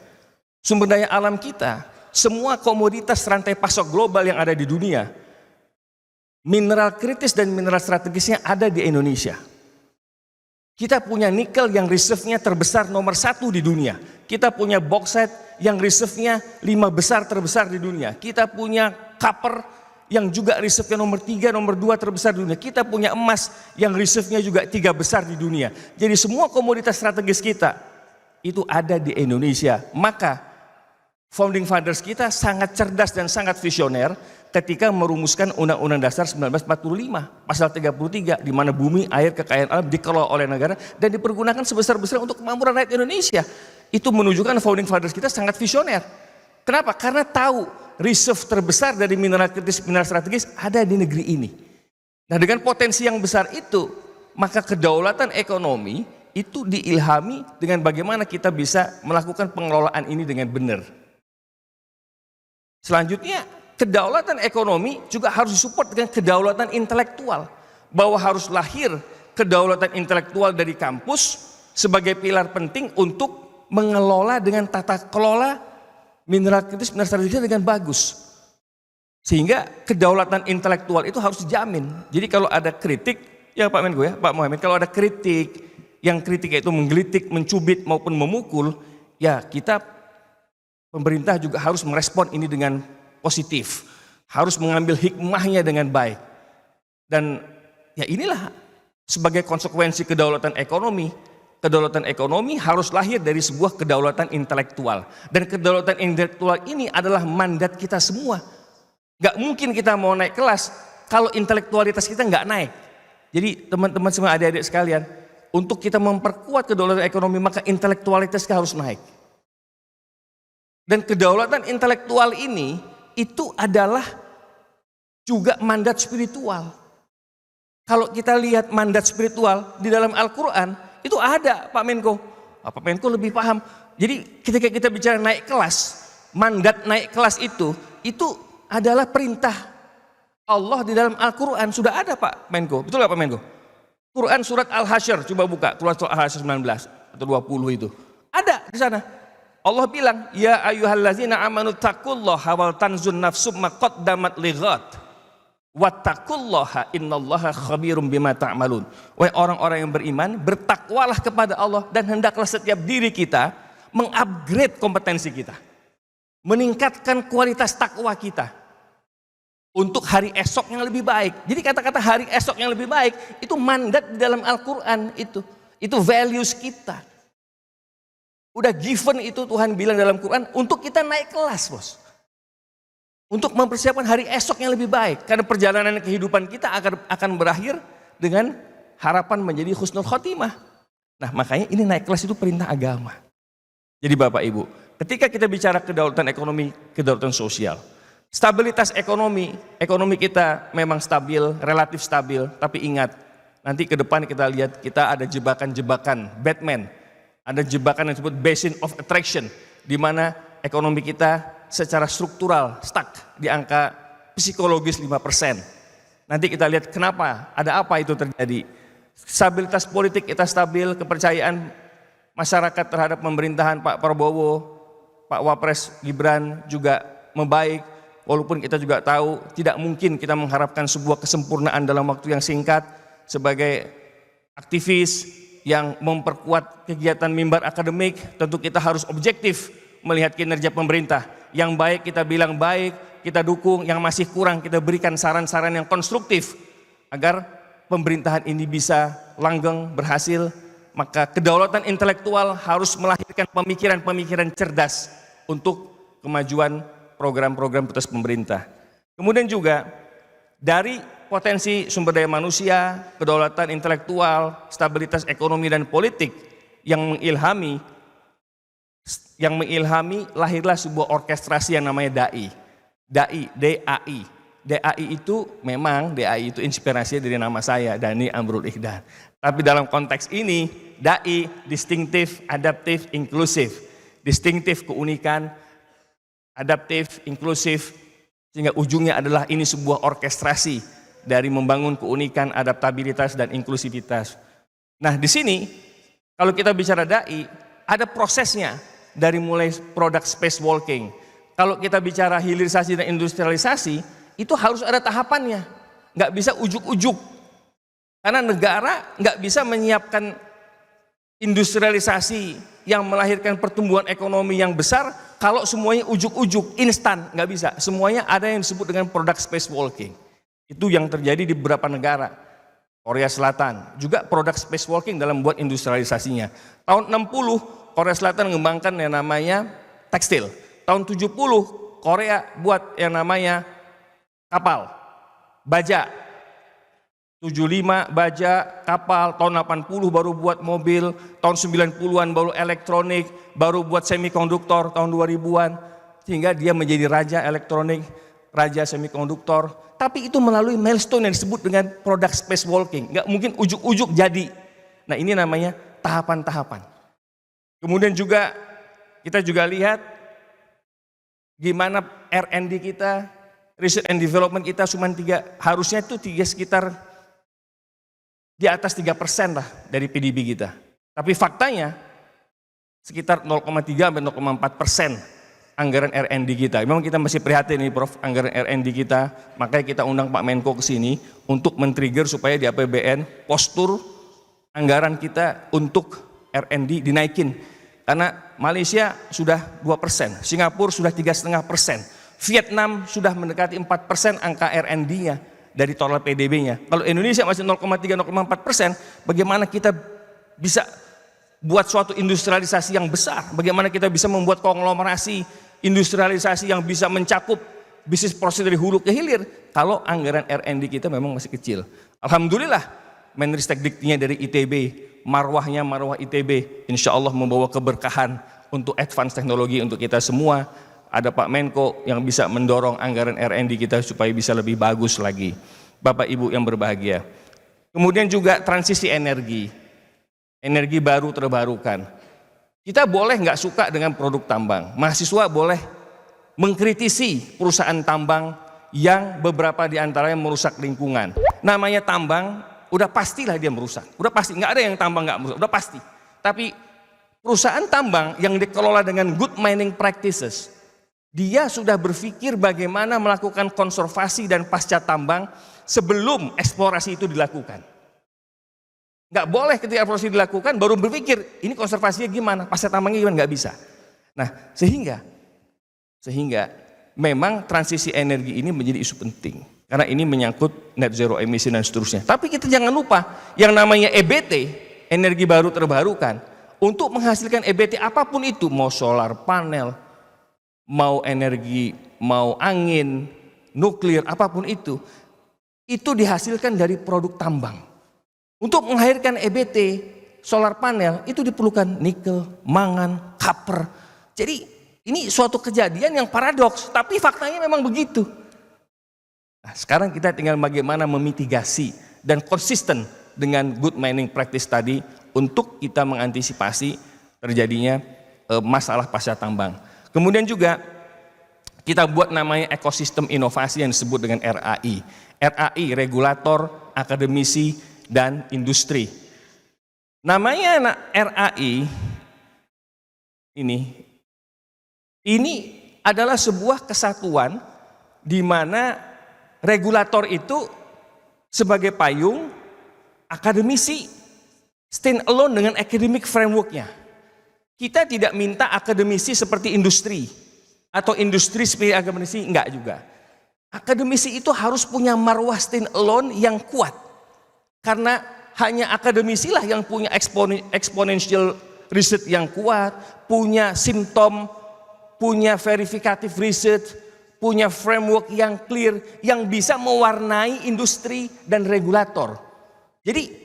Sumber daya alam kita, semua komoditas rantai pasok global yang ada di dunia, mineral kritis dan mineral strategisnya ada di Indonesia. Kita punya nikel yang reserve-nya terbesar nomor 1 di dunia. Kita punya bauxite yang reserve-nya 5 besar terbesar di dunia. Kita punya copper yang juga reserve-nya nomor 3, nomor 2 terbesar di dunia. Kita punya emas yang reserve-nya juga 3 besar di dunia. Jadi semua komoditas strategis kita itu ada di Indonesia. Maka founding fathers kita sangat cerdas dan sangat visioner ketika merumuskan Undang-Undang Dasar 1945 pasal 33 di mana bumi, air, kekayaan alam dikelola oleh negara dan dipergunakan sebesar-besar untuk kemakmuran rakyat Indonesia. Itu menunjukkan founding fathers kita sangat visioner. Kenapa? Karena tahu reserve terbesar dari mineral kritis, mineral strategis ada di negeri ini. Nah, dengan potensi yang besar itu, maka kedaulatan ekonomi itu diilhami dengan bagaimana kita bisa melakukan pengelolaan ini dengan benar. Selanjutnya, kedaulatan ekonomi juga harus disupport dengan kedaulatan intelektual. Bahwa harus lahir kedaulatan intelektual dari kampus sebagai pilar penting untuk mengelola dengan tata kelola mineral kritis, mineral strategis dengan bagus. Sehingga kedaulatan intelektual itu harus dijamin. Jadi kalau ada kritik, ya Pak Menko ya, Pak Muhaimin, kalau ada kritik, yang kritik itu menggelitik, mencubit maupun memukul, ya kita pemerintah juga harus merespon ini dengan positif. Harus mengambil hikmahnya dengan baik. Dan ya inilah sebagai konsekuensi kedaulatan ekonomi. Kedaulatan ekonomi harus lahir dari sebuah kedaulatan intelektual. Dan kedaulatan intelektual ini adalah mandat kita semua. Gak mungkin kita mau naik kelas kalau intelektualitas kita gak naik. Jadi teman-teman semua adik-adik sekalian, untuk kita memperkuat kedaulatan ekonomi maka intelektualitas kita harus naik. Dan kedaulatan intelektual ini itu adalah juga mandat spiritual. Kalau kita lihat mandat spiritual di dalam Al-Quran itu ada, Pak Menko. Pak Menko lebih paham. Jadi ketika kita bicara naik kelas, mandat naik kelas itu adalah perintah Allah di dalam Al-Quran. Sudah ada Pak Menko, betul nggak Pak Menko? Quran surat Al-Hasyr, coba buka Quran surat Al-Hasyr 19 atau 20 itu. Ada di sana. Allah bilang, ya ayyuhallazina amanu taqullaha wal tanzun nafsum ma qaddamat lighat. Wattaqullaha innallaha khabirum bima ta'malun. Wahai orang-orang yang beriman, bertakwalah kepada Allah dan hendaklah setiap diri kita mengupgrade kompetensi kita. Meningkatkan kualitas takwa kita. Untuk hari esok yang lebih baik. Jadi kata-kata hari esok yang lebih baik itu mandat di dalam Al-Quran itu. Itu values kita. Udah given itu Tuhan bilang dalam Quran untuk kita naik kelas, bos. Untuk mempersiapkan hari esok yang lebih baik. Karena perjalanan kehidupan kita akan berakhir dengan harapan menjadi husnul khotimah. Nah makanya ini naik kelas itu perintah agama. Jadi Bapak Ibu, ketika kita bicara kedaulatan ekonomi, kedaulatan sosial, stabilitas ekonomi kita memang stabil, relatif stabil, tapi ingat, nanti ke depan kita lihat kita ada jebakan-jebakan Batman, ada jebakan yang disebut basin of attraction, di mana ekonomi kita secara struktural stuck di angka psikologis 5%. Nanti kita lihat kenapa, ada apa itu terjadi. Stabilitas politik kita stabil, kepercayaan masyarakat terhadap pemerintahan Pak Prabowo, Pak Wapres Gibran juga membaik, walaupun kita juga tahu tidak mungkin kita mengharapkan sebuah kesempurnaan dalam waktu yang singkat. Sebagai aktivis yang memperkuat kegiatan mimbar akademik, tentu kita harus objektif melihat kinerja pemerintah. Yang baik kita bilang baik, kita dukung, yang masih kurang kita berikan saran-saran yang konstruktif agar pemerintahan ini bisa langgeng, berhasil. Maka kedaulatan intelektual harus melahirkan pemikiran-pemikiran cerdas untuk kemajuan program-program prioritas pemerintah. Kemudian juga dari potensi sumber daya manusia, kedaulatan intelektual, stabilitas ekonomi dan politik yang mengilhami lahirlah sebuah orkestrasi yang namanya DAI. DAI. DAI itu memang DAI itu inspirasi dari nama saya, Dhani Amrul Ikhdan. Tapi dalam konteks ini, DAI distinktif, adaptif, inklusif. Distinktif keunikan, adaptif, inklusif, sehingga ujungnya adalah ini sebuah orkestrasi dari membangun keunikan, adaptabilitas dan inklusivitas. Nah, di sini kalau kita bicara DAI, ada prosesnya dari mulai product space walking. Kalau kita bicara hilirisasi dan industrialisasi, itu harus ada tahapannya. Nggak bisa ujuk-ujuk. Karena negara nggak bisa menyiapkan industrialisasi yang melahirkan pertumbuhan ekonomi yang besar kalau semuanya ujuk-ujuk, instan, nggak bisa. Semuanya ada yang disebut dengan product space walking. Itu yang terjadi di beberapa negara. Korea Selatan juga product space walking dalam buat industrialisasinya. Tahun 60 Korea Selatan mengembangkan yang namanya tekstil. Tahun 70 Korea buat yang namanya kapal, baja. 75 baja, kapal, tahun 80 baru buat mobil, tahun 90-an baru elektronik, baru buat semikonduktor tahun 2000-an, sehingga dia menjadi raja elektronik, raja semikonduktor. Tapi itu melalui milestone yang disebut dengan product space walking, nggak mungkin ujuk-ujuk jadi. Nah ini namanya tahapan-tahapan. Kemudian juga kita juga lihat gimana R&D kita, research and development kita harusnya itu sekitar di atas 3% lah dari PDB kita. Tapi faktanya sekitar 0,3 sampai 0,4% anggaran R&D kita. Memang kita masih prihatin nih Prof, anggaran R&D kita. Makanya kita undang Pak Menko ke sini untuk men-trigger supaya di APBN postur anggaran kita untuk R&D dinaikin. Karena Malaysia sudah 2%, Singapura sudah 3,5%, Vietnam sudah mendekati 4% angka R&D-nya dari total PDB-nya. Kalau Indonesia masih 0,3-0,4%, bagaimana kita bisa buat suatu industrialisasi yang besar? Bagaimana kita bisa membuat konglomerasi industrialisasi yang bisa mencakup bisnis proses dari hulu ke hilir? Kalau anggaran R&D kita memang masih kecil. Alhamdulillah, Menristek-Diktinya dari ITB, marwahnya marwah ITB, insya Allah membawa keberkahan untuk advance teknologi untuk kita semua. Ada Pak Menko yang bisa mendorong anggaran R&D kita supaya bisa lebih bagus lagi. Bapak Ibu yang berbahagia. Kemudian juga transisi energi baru terbarukan. Kita boleh nggak suka dengan produk tambang. Mahasiswa boleh mengkritisi perusahaan tambang yang beberapa di antaranya merusak lingkungan. Namanya tambang, udah pastilah dia merusak. Udah pasti, nggak ada yang tambang nggak merusak, udah pasti. Tapi perusahaan tambang yang dikelola dengan good mining practices, dia sudah berpikir bagaimana melakukan konservasi dan pasca tambang sebelum eksplorasi itu dilakukan. Nggak boleh ketika eksplorasi dilakukan baru berpikir ini konservasinya gimana, pasca tambangnya gimana, nggak bisa. Nah sehingga memang transisi energi ini menjadi isu penting. Karena ini menyangkut net zero emisi dan seterusnya. Tapi kita jangan lupa yang namanya EBT, energi baru terbarukan, untuk menghasilkan EBT apapun itu, mau solar panel, mau energi, mau angin, nuklir, apapun itu dihasilkan dari produk tambang. Untuk melahirkan EBT, solar panel, itu diperlukan nikel, mangan, copper. Jadi ini suatu kejadian yang paradoks, tapi faktanya memang begitu. Nah, sekarang kita tinggal bagaimana memitigasi dan konsisten dengan good mining practice tadi untuk kita mengantisipasi terjadinya masalah pasca tambang. Kemudian juga kita buat namanya ekosistem inovasi yang disebut dengan RAI. RAI, regulator, akademisi, dan industri. Namanya RAI ini adalah sebuah kesatuan di mana regulator itu sebagai payung, akademisi stand alone dengan academic frameworknya. Kita tidak minta akademisi seperti industri atau industri seperti akademisi, enggak juga. Akademisi itu harus punya marwah stand alone yang kuat. Karena hanya akademisi lah yang punya exponential research yang kuat, punya simptom, punya verifikatif research, punya framework yang clear, yang bisa mewarnai industri dan regulator. Jadi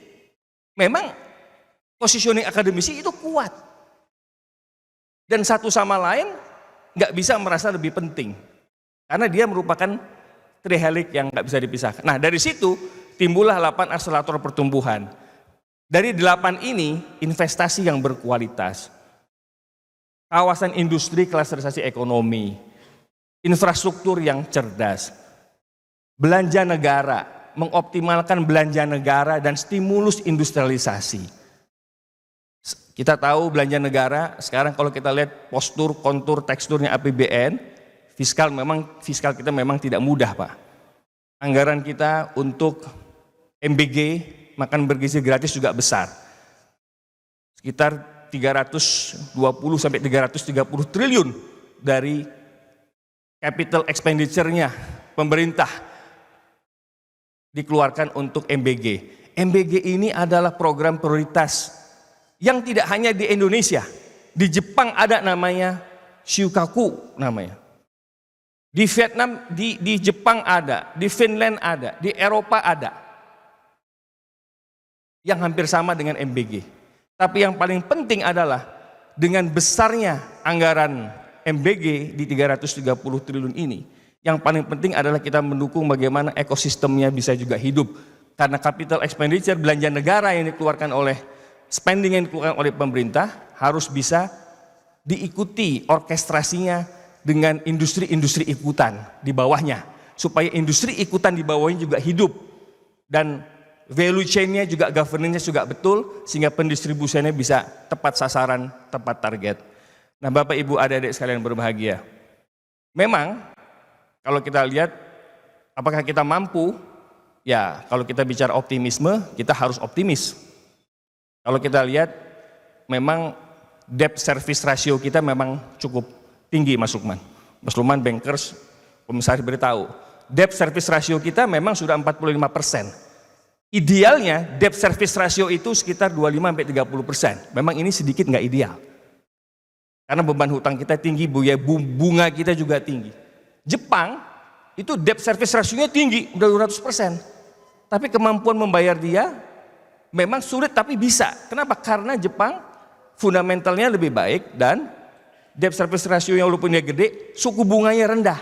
memang positioning akademisi itu kuat. Dan satu sama lain nggak bisa merasa lebih penting. Karena dia merupakan trihelix yang nggak bisa dipisahkan. Nah dari situ timbullah 8 akselerator pertumbuhan. Dari 8 ini investasi yang berkualitas, kawasan industri klasterisasi ekonomi, infrastruktur yang cerdas, belanja negara, mengoptimalkan belanja negara dan stimulus industrialisasi. Kita tahu belanja negara sekarang kalau kita lihat postur, kontur, teksturnya APBN, fiskal kita memang tidak mudah, Pak. Anggaran kita untuk MBG, makan bergizi gratis juga besar. Sekitar 320 sampai 330 triliun dari capital expenditure-nya pemerintah dikeluarkan untuk MBG. MBG ini adalah program prioritas yang tidak hanya di Indonesia. Di Jepang ada namanya Shukaku namanya. Di Vietnam, di Jepang ada, di Finland ada, di Eropa ada. Yang hampir sama dengan MBG. Tapi yang paling penting adalah dengan besarnya anggaran MBG di 330 triliun ini, yang paling penting adalah kita mendukung bagaimana ekosistemnya bisa juga hidup. Karena capital expenditure, belanja negara yang dikeluarkan oleh spending yang dikeluarkan oleh pemerintah harus bisa diikuti orkestrasinya dengan industri-industri ikutan di bawahnya, supaya industri ikutan di bawahnya juga hidup dan value chain-nya juga, governance-nya juga betul, sehingga pendistribusiannya bisa tepat sasaran, tepat target. Nah Bapak Ibu adik-adik sekalian berbahagia, memang kalau kita lihat apakah kita mampu, ya kalau kita bicara optimisme kita harus optimis. Kalau kita lihat memang debt service ratio kita memang cukup tinggi, Mas Lukman. Mas Lukman bankers, komisaris beritahu, debt service ratio kita memang sudah 45%. Idealnya debt service ratio itu sekitar 25-30%. Memang ini sedikit nggak ideal. Karena beban hutang kita tinggi, bunga kita juga tinggi. Jepang itu debt service ratio-nya tinggi, udah 200%. Tapi kemampuan membayar dia memang sulit tapi bisa. Kenapa? Karena Jepang fundamentalnya lebih baik dan debt service ratio yang walaupun dia gede, suku bunganya rendah.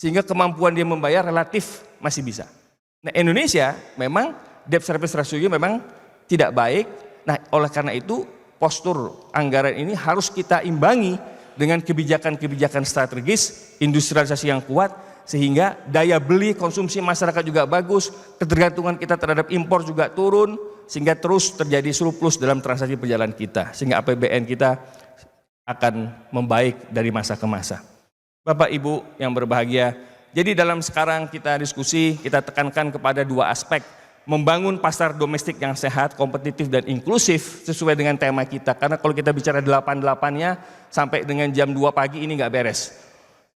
Sehingga kemampuan dia membayar relatif masih bisa. Nah Indonesia memang debt service ratio-nya memang tidak baik. Nah oleh karena itu postur anggaran ini harus kita imbangi dengan kebijakan-kebijakan strategis, industrialisasi yang kuat, sehingga daya beli konsumsi masyarakat juga bagus, ketergantungan kita terhadap impor juga turun, sehingga terus terjadi surplus dalam transaksi perjalanan kita, sehingga APBN kita akan membaik dari masa ke masa. Bapak Ibu yang berbahagia, jadi dalam sekarang kita diskusi, kita tekankan kepada dua aspek, membangun pasar domestik yang sehat, kompetitif dan inklusif sesuai dengan tema kita. Karena kalau kita bicara 8-8-nya sampai dengan jam 2 pagi ini nggak beres.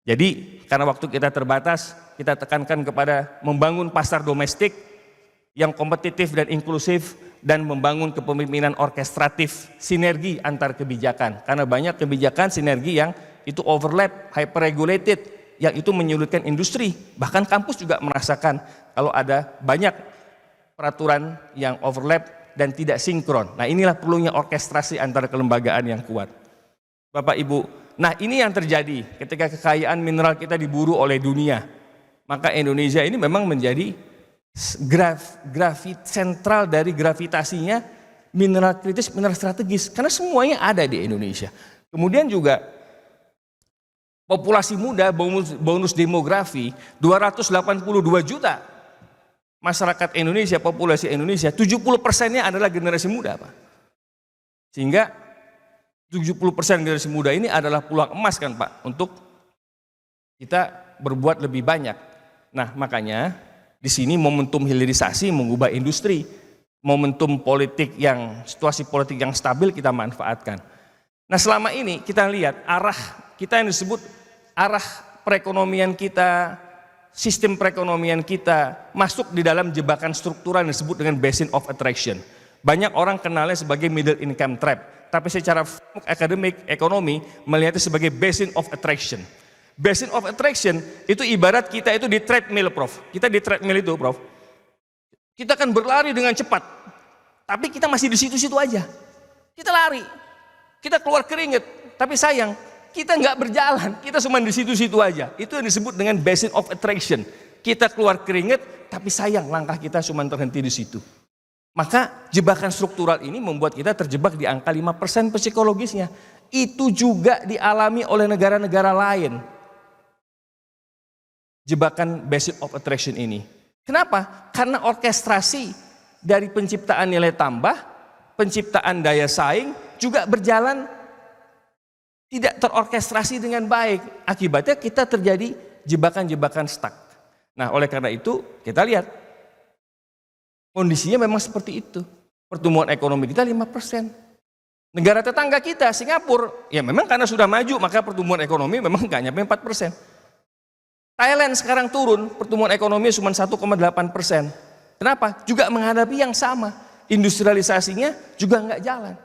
Jadi karena waktu kita terbatas, kita tekankan kepada membangun pasar domestik yang kompetitif dan inklusif, dan membangun kepemimpinan orkestratif, sinergi antar kebijakan. Karena banyak kebijakan sinergi yang itu overlap, hyper-regulated, yang itu menyulitkan industri. Bahkan kampus juga merasakan kalau ada banyak peraturan yang overlap dan tidak sinkron. Nah, inilah perlunya orkestrasi antara kelembagaan yang kuat. Bapak Ibu, nah ini yang terjadi ketika kekayaan mineral kita diburu oleh dunia. Maka Indonesia ini memang menjadi sentral dari gravitasinya mineral kritis, mineral strategis, karena semuanya ada di Indonesia. Kemudian juga populasi muda, bonus demografi, 282 juta masyarakat Indonesia, populasi Indonesia, 70%-nya adalah generasi muda, Pak. Sehingga 70% generasi muda ini adalah peluang emas kan, Pak, untuk kita berbuat lebih banyak. Nah, makanya di sini momentum hilirisasi mengubah industri, momentum politik yang, situasi politik yang stabil kita manfaatkan. Nah, selama ini kita lihat arah kita yang disebut arah perekonomian kita, sistem perekonomian kita masuk di dalam jebakan struktural yang disebut dengan basin of attraction. Banyak orang kenalnya sebagai middle income trap, tapi secara akademik ekonomi melihatnya sebagai basin of attraction. Basin of attraction itu ibarat kita itu di treadmill, Prof. Kita di treadmill itu, Prof. Kita kan berlari dengan cepat, tapi kita masih di situ-situ aja. Kita lari, kita keluar keringet, tapi sayang kita nggak berjalan, kita cuma di situ-situ aja. Itu yang disebut dengan basin of attraction. Kita keluar keringet, tapi sayang langkah kita cuma terhenti di situ. Maka jebakan struktural ini membuat kita terjebak di angka 5% psikologisnya. Itu juga dialami oleh negara-negara lain. Jebakan basin of attraction ini. Kenapa? Karena orkestrasi dari penciptaan nilai tambah, penciptaan daya saing juga berjalan tidak terorkestrasi dengan baik. Akibatnya kita terjadi jebakan-jebakan stuck. Nah, oleh karena itu kita lihat kondisinya memang seperti itu. Pertumbuhan ekonomi kita 5%. Negara tetangga kita, Singapura, ya memang karena sudah maju maka pertumbuhan ekonomi memang nggak nyampe 4%. Thailand sekarang turun, pertumbuhan ekonomi cuma 1,8%. Kenapa? Juga menghadapi yang sama. Industrialisasinya juga nggak jalan.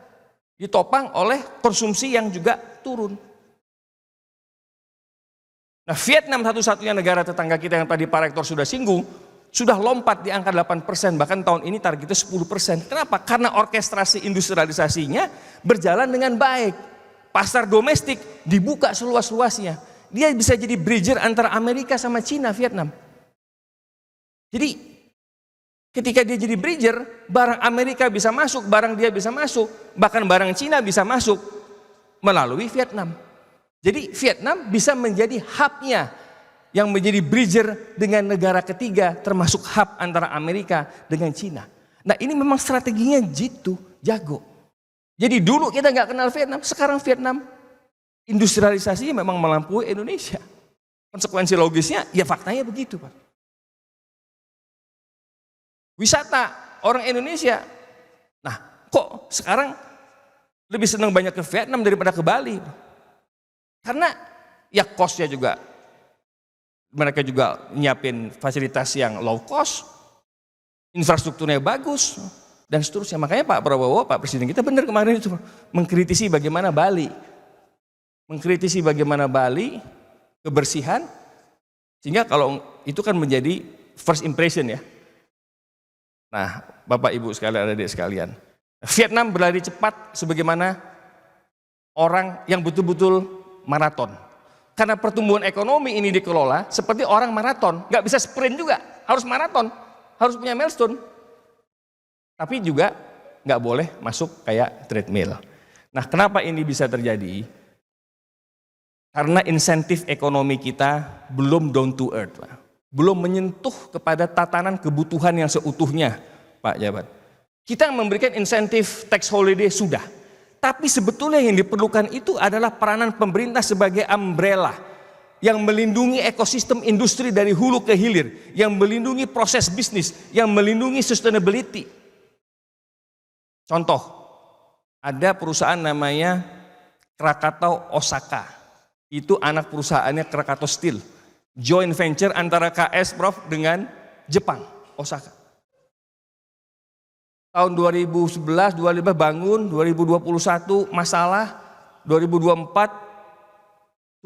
Ditopang oleh konsumsi yang juga turun. Nah, Vietnam satu-satunya negara tetangga kita yang tadi Pak Rektor sudah singgung, sudah lompat di angka 8%, bahkan tahun ini targetnya 10%. Kenapa? Karena orkestrasi industrialisasinya berjalan dengan baik. Pasar domestik dibuka seluas-luasnya. Dia bisa jadi bridger antara Amerika sama Cina, Vietnam. Jadi ketika dia jadi bridger, barang Amerika bisa masuk, barang dia bisa masuk, bahkan barang Cina bisa masuk melalui Vietnam. Jadi Vietnam bisa menjadi hubnya yang menjadi bridger dengan negara ketiga, termasuk hub antara Amerika dengan Cina. Nah, ini memang strateginya jitu, jago. Jadi dulu kita nggak kenal Vietnam, sekarang Vietnam industrialisasinya memang melampaui Indonesia. Konsekuensi logisnya, ya faktanya begitu, Pak. Wisata orang Indonesia, nah kok sekarang lebih senang banyak ke Vietnam daripada ke Bali? Karena ya cost-nya juga, mereka juga nyiapin fasilitas yang low cost, infrastrukturnya bagus, dan seterusnya. Makanya Pak Prabowo, Pak Presiden kita benar kemarin itu mengkritisi bagaimana Bali. Mengkritisi bagaimana Bali, kebersihan, sehingga kalau itu kan menjadi first impression ya. Nah, Bapak Ibu sekalian, adik sekalian, Vietnam berlari cepat sebagaimana orang yang betul-betul maraton. Karena pertumbuhan ekonomi ini dikelola seperti orang maraton, nggak bisa sprint juga, harus maraton, harus punya milestone. Tapi juga nggak boleh masuk kayak treadmill. Nah, kenapa ini bisa terjadi? Karena insentif ekonomi kita belum down to earth, Pak. Belum menyentuh kepada tatanan kebutuhan yang seutuhnya, Pak Jabat. Kita memberikan insentif tax holiday sudah, tapi sebetulnya yang diperlukan itu adalah peranan pemerintah sebagai umbrella yang melindungi ekosistem industri dari hulu ke hilir, yang melindungi proses bisnis, yang melindungi sustainability. Contoh, ada perusahaan namanya Krakatau Osaka. Itu anak perusahaannya Krakatau Steel, joint venture antara KS, Prof, dengan Jepang, Osaka. tahun 2011, 2015 bangun, 2021 masalah, 2024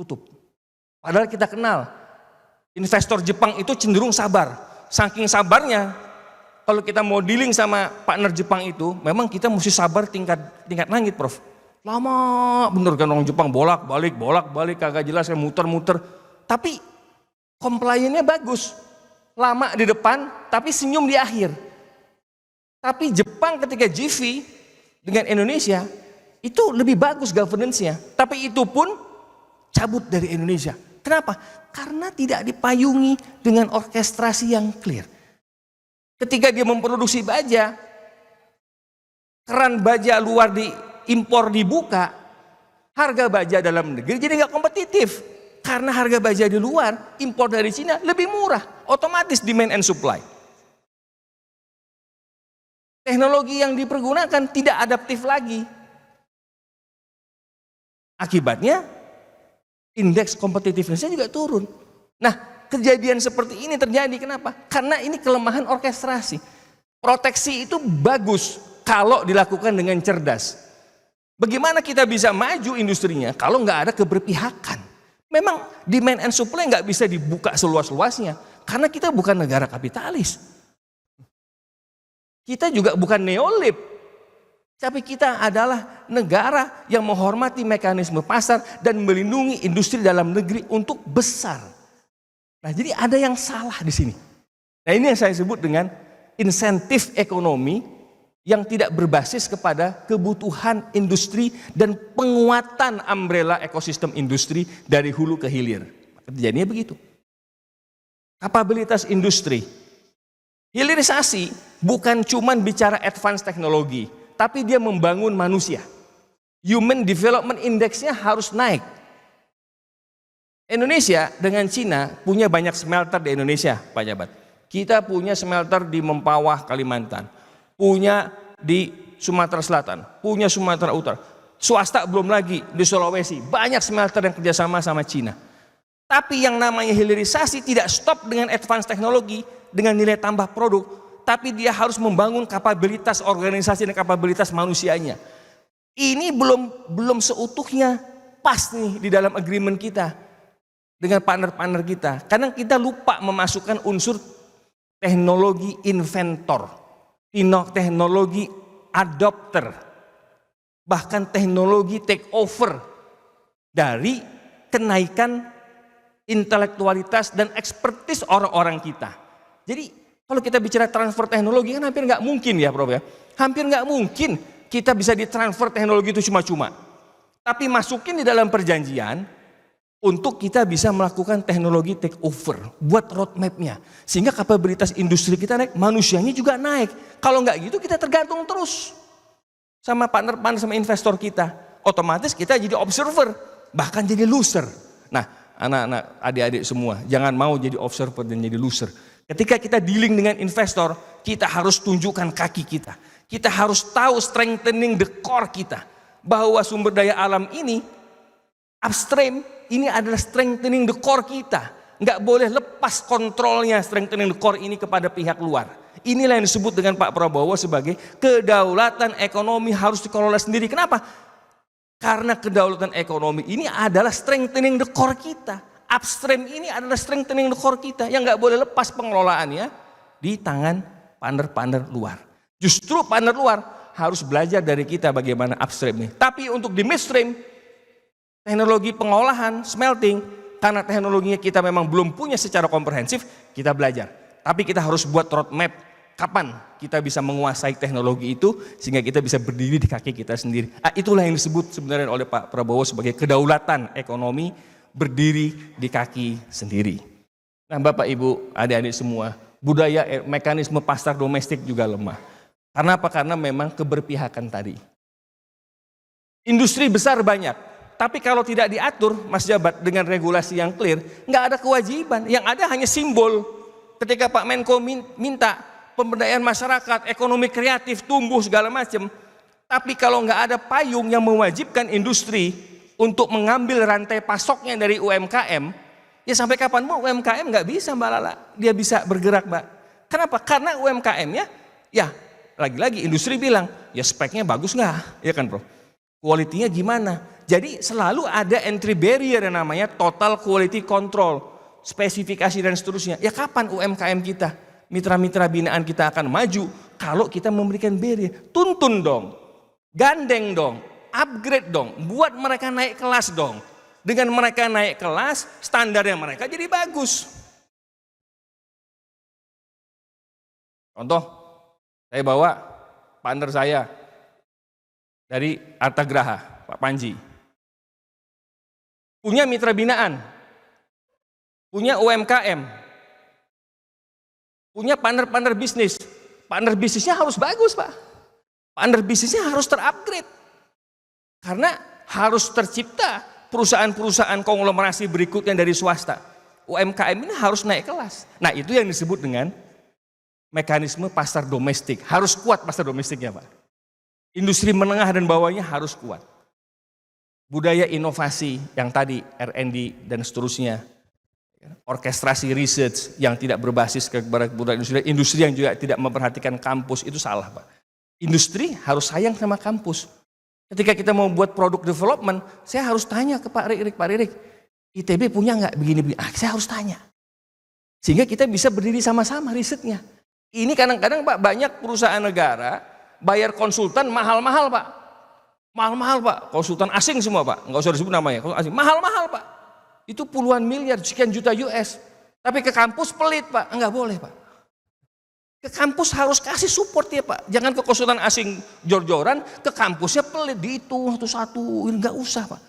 tutup. Padahal kita kenal, investor Jepang itu cenderung sabar. Saking sabarnya, kalau kita mau dealing sama partner Jepang itu, memang kita mesti sabar tingkat langit, Prof. Lama bener kan orang Jepang, bolak-balik, kagak jelas, kayak muter-muter. Tapi compliance-nya bagus. Lama di depan, tapi senyum di akhir. Tapi Jepang ketika GV dengan Indonesia, itu lebih bagus governance-nya. Tapi itu pun cabut dari Indonesia. Kenapa? Karena tidak dipayungi dengan orkestrasi yang clear. Ketika dia memproduksi baja, keran baja luar diimpor dibuka, harga baja dalam negeri jadi nggak kompetitif. Karena harga baja di luar, impor dari Cina lebih murah. Otomatis demand and supply. Teknologi yang dipergunakan tidak adaptif lagi. Akibatnya, indeks competitiveness-nya juga turun. Nah, kejadian seperti ini terjadi kenapa? Karena ini kelemahan orkestrasi. Proteksi itu bagus kalau dilakukan dengan cerdas. Bagaimana kita bisa maju industrinya kalau nggak ada keberpihakan? Memang demand and supply nggak bisa dibuka seluas-luasnya karena kita bukan negara kapitalis. Kita juga bukan neolib. Tapi kita adalah negara yang menghormati mekanisme pasar dan melindungi industri dalam negeri untuk besar. Nah, jadi ada yang salah di sini. Nah, ini yang saya sebut dengan insentif ekonomi yang tidak berbasis kepada kebutuhan industri dan penguatan umbrella ekosistem industri dari hulu ke hilir. Jadinya begitu. Kapabilitas industri. Hilirisasi bukan cuma bicara advance teknologi, tapi dia membangun manusia. Human Development Index-nya harus naik. Indonesia dengan Cina punya banyak smelter di Indonesia, Pak Jabat. Kita punya smelter di Mempawah, Kalimantan. Punya di Sumatera Selatan, punya Sumatera Utara. Swasta belum lagi di Sulawesi. Banyak smelter yang kerjasama sama Cina. Tapi yang namanya hilirisasi tidak stop dengan advance teknologi, dengan nilai tambah produk. Tapi dia harus membangun kapabilitas organisasi dan kapabilitas manusianya. Ini belum seutuhnya pas nih di dalam agreement kita dengan partner-partner kita. Karena kita lupa memasukkan unsur teknologi inventor, teknologi adopter, bahkan teknologi take over dari kenaikan intelektualitas dan ekspertis orang-orang kita. Jadi kalau kita bicara transfer teknologi kan hampir nggak mungkin ya, Prof ya. Hampir nggak mungkin kita bisa ditransfer teknologi itu cuma-cuma. Tapi masukin di dalam perjanjian untuk kita bisa melakukan teknologi take over, buat roadmap-nya. Sehingga kapabilitas industri kita naik, manusianya juga naik. Kalau nggak gitu kita tergantung terus sama partner-partner, sama investor kita. Otomatis kita jadi observer, bahkan jadi loser. Nah, anak-anak, adik-adik semua, jangan mau jadi observer dan jadi loser. Ketika kita dealing dengan investor, kita harus tunjukkan kaki kita. Kita harus tahu strengthening the core kita. Bahwa sumber daya alam ini, upstream, ini adalah strengthening the core kita. Nggak boleh lepas kontrolnya strengthening the core ini kepada pihak luar. Inilah yang disebut dengan Pak Prabowo sebagai kedaulatan ekonomi harus dikelola sendiri. Kenapa? Karena kedaulatan ekonomi ini adalah strengthening the core kita. Upstream ini adalah strengthening the core kita yang nggak boleh lepas pengelolaannya di tangan partner-partner luar. Justru partner luar harus belajar dari kita bagaimana upstream ini. Tapi untuk di midstream, teknologi pengolahan, smelting, karena teknologinya kita memang belum punya secara komprehensif, kita belajar. Tapi kita harus buat roadmap kapan kita bisa menguasai teknologi itu sehingga kita bisa berdiri di kaki kita sendiri. Itulah yang disebut sebenarnya oleh Pak Prabowo sebagai kedaulatan ekonomi berdiri di kaki sendiri. Nah, Bapak Ibu, adik-adik semua, budaya mekanisme pasar domestik juga lemah. Karena apa? Karena memang keberpihakan tadi. Industri besar banyak, tapi kalau tidak diatur, Mas Jabat, dengan regulasi yang clear, nggak ada kewajiban. Yang ada hanya simbol. Ketika Pak Menko minta pemberdayaan masyarakat, ekonomi kreatif, tumbuh segala macam. Tapi kalau nggak ada payung yang mewajibkan industri untuk mengambil rantai pasoknya dari UMKM, ya sampai kapanpun UMKM nggak bisa, Mbak Lala. Dia bisa bergerak, Mbak. Kenapa? Karena UMKM-nya, ya lagi-lagi industri bilang, ya speknya bagus nggak? Ya kan Prof? Quality-nya gimana? Jadi selalu ada entry barrier yang namanya total quality control, spesifikasi dan seterusnya. Ya kapan UMKM kita, mitra-mitra binaan kita akan maju kalau kita memberikan barrier? Tuntun dong, gandeng dong, upgrade dong, buat mereka naik kelas dong. Dengan mereka naik kelas, standarnya mereka jadi bagus. Contoh, saya bawa partner saya dari Artagraha, Pak Panji. Punya mitra binaan, punya UMKM, punya partner-partner bisnis. Partner bisnisnya harus bagus Pak. Partner bisnisnya harus terupgrade. Karena harus tercipta perusahaan-perusahaan konglomerasi berikutnya dari swasta. UMKM ini harus naik kelas. Nah itu yang disebut dengan mekanisme pasar domestik. Harus kuat pasar domestiknya Pak. Industri menengah dan bawahnya harus kuat. Budaya inovasi yang tadi R&D dan seterusnya. Orkestrasi research yang tidak berbasis kepada budaya industri. Industri yang juga tidak memperhatikan kampus itu salah Pak. Industri harus sayang sama kampus. Ketika kita mau buat produk development, saya harus tanya ke Pak Ririk, ITB punya nggak begini-begini? Saya harus tanya. Sehingga kita bisa berdiri sama-sama risetnya. Ini kadang-kadang Pak, banyak perusahaan negara bayar konsultan mahal-mahal Pak. Mahal-mahal Pak, konsultan asing semua Pak. Nggak usah disebut namanya, konsultan asing. Mahal-mahal Pak. Itu puluhan miliar, sekian juta US. Tapi ke kampus pelit Pak, nggak boleh Pak. Ke kampus harus kasih support ya Pak. Jangan ke konsultan asing jor-joran, ke kampusnya pelit, dihitung satu-satu, nggak usah Pak.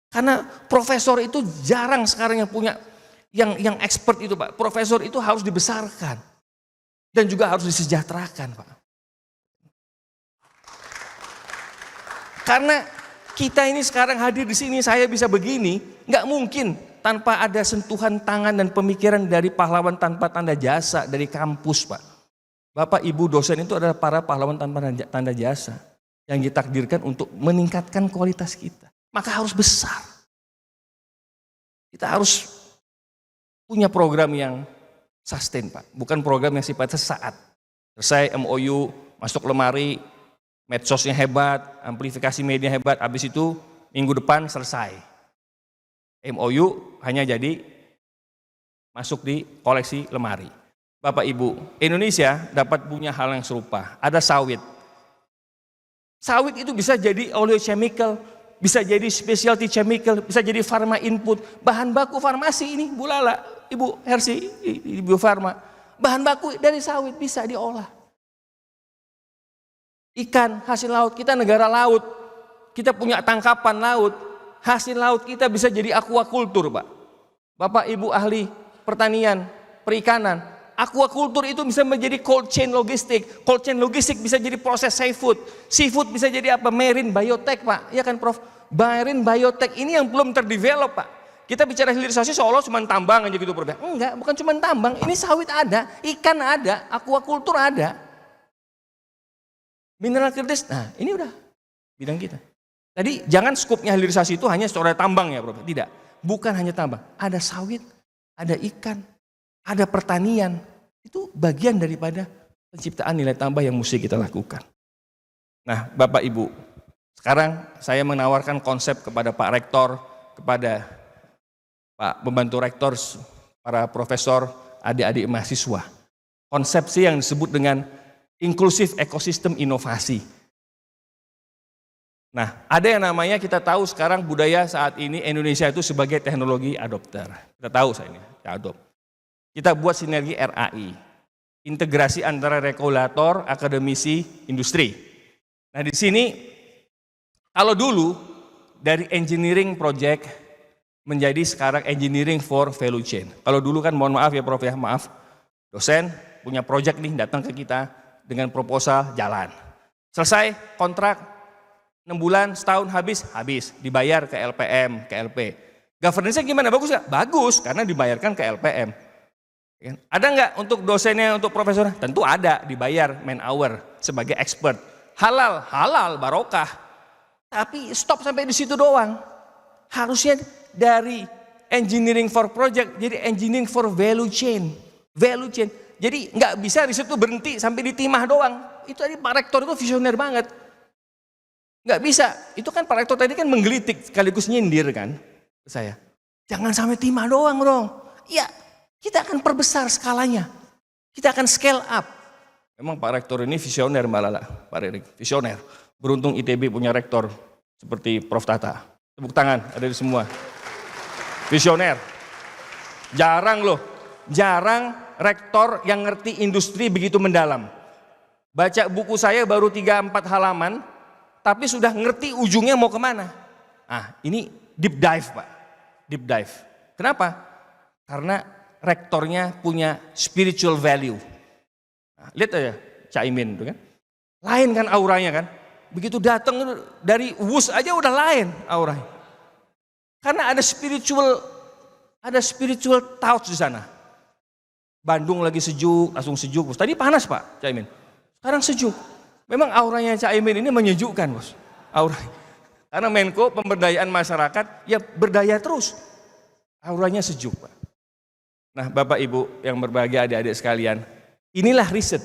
Karena profesor itu jarang sekarang yang punya, yang expert itu Pak. Profesor itu harus dibesarkan. Dan juga harus disejahterakan Pak. Karena kita ini sekarang hadir di sini, saya bisa begini, nggak mungkin tanpa ada sentuhan tangan dan pemikiran dari pahlawan tanpa tanda jasa dari kampus Pak. Bapak Ibu dosen itu adalah para pahlawan tanpa tanda jasa yang ditakdirkan untuk meningkatkan kualitas kita. Maka harus besar. Kita harus punya program yang sustain Pak, bukan program yang sifatnya sesaat. Selesai MOU, masuk lemari, medsosnya hebat, amplifikasi media hebat, habis itu minggu depan selesai. MOU hanya jadi masuk di koleksi lemari. Bapak Ibu, Indonesia dapat punya hal yang serupa, ada sawit. Sawit itu bisa jadi oleochemical, bisa jadi specialty chemical, bisa jadi pharma input, bahan baku farmasi ini, Bu Lala, Ibu Hersi, Ibu Farma, bahan baku dari sawit bisa diolah. Ikan, hasil laut, kita negara laut, kita punya tangkapan laut, hasil laut kita bisa jadi aquaculture Pak. Bapak Ibu ahli pertanian, perikanan, aquaculture itu bisa menjadi cold chain logistik, cold chain logistik bisa jadi proses seafood, seafood bisa jadi apa? Marine biotech Pak, ya kan Prof? Marine biotech ini yang belum terdevelop Pak. Kita bicara hilirisasi seolah cuma tambang aja gitu Prof. Enggak, bukan cuma tambang, ini sawit ada, ikan ada, aquaculture ada. Mineral kritis, nah ini udah bidang kita. Tadi jangan skupnya hilirisasi itu hanya seorang tambang ya Prof. Tidak, bukan hanya tambang, ada sawit, ada ikan, ada pertanian. Itu bagian daripada penciptaan nilai tambah yang mesti kita lakukan. Nah Bapak Ibu, sekarang saya menawarkan konsep kepada Pak Rektor, kepada Pak Pembantu Rektor, para profesor, adik-adik mahasiswa. Konsepsi yang disebut dengan inklusif ekosistem inovasi. Nah, ada yang namanya kita tahu sekarang budaya saat ini Indonesia itu sebagai teknologi adopter. Kita tahu saya ini, adopt. Kita buat sinergi RAI, integrasi antara regulator, akademisi, industri. Nah, di sini kalau dulu dari engineering project menjadi sekarang engineering for value chain. Kalau dulu kan mohon maaf ya Prof ya, maaf. Dosen punya project nih datang ke kita dengan proposal jalan. Selesai kontrak 6 bulan, setahun habis, dibayar ke LPM, ke LP. Governance-nya gimana? Bagus nggak? Bagus, karena dibayarkan ke LPM. Ada nggak untuk dosennya, untuk profesornya? Tentu ada, dibayar man hour sebagai expert. Halal, halal, barokah. Tapi stop sampai di situ doang. Harusnya dari engineering for project jadi engineering for value chain. Value chain. Jadi nggak bisa riset itu berhenti sampai di timah doang. Itu tadi Pak Rektor itu visioner banget. Nggak bisa. Itu kan Pak Rektor tadi kan menggelitik sekaligus nyindir kan ke saya. Jangan sampai timah doang dong. Iya, kita akan perbesar skalanya. Kita akan scale up. Memang Pak Rektor ini visioner Mbak Lala. Pak Erik, visioner. Beruntung ITB punya rektor seperti Prof. Tata. Tepuk tangan, ada di semua. Visioner. Jarang loh. Jarang rektor yang ngerti industri begitu mendalam. Baca buku saya baru 3-4 halaman, tapi sudah ngerti ujungnya mau kemana. Ah, ini deep dive Pak, deep dive. Kenapa? Karena rektornya punya spiritual value. Nah, lihat aja Caimin itu kan, lain kan auranya kan. Begitu datang dari WUS aja udah lain auranya. Karena ada spiritual touch di sana. Bandung lagi sejuk, langsung sejuk bos. Tadi panas Pak Caimin, sekarang sejuk. Memang auranya Caimin ini menyejukkan bos. Auranya. Karena Menko Pemberdayaan Masyarakat ya berdaya terus. Auranya sejuk Pak. Nah Bapak Ibu yang berbahagia adik-adik sekalian, inilah riset.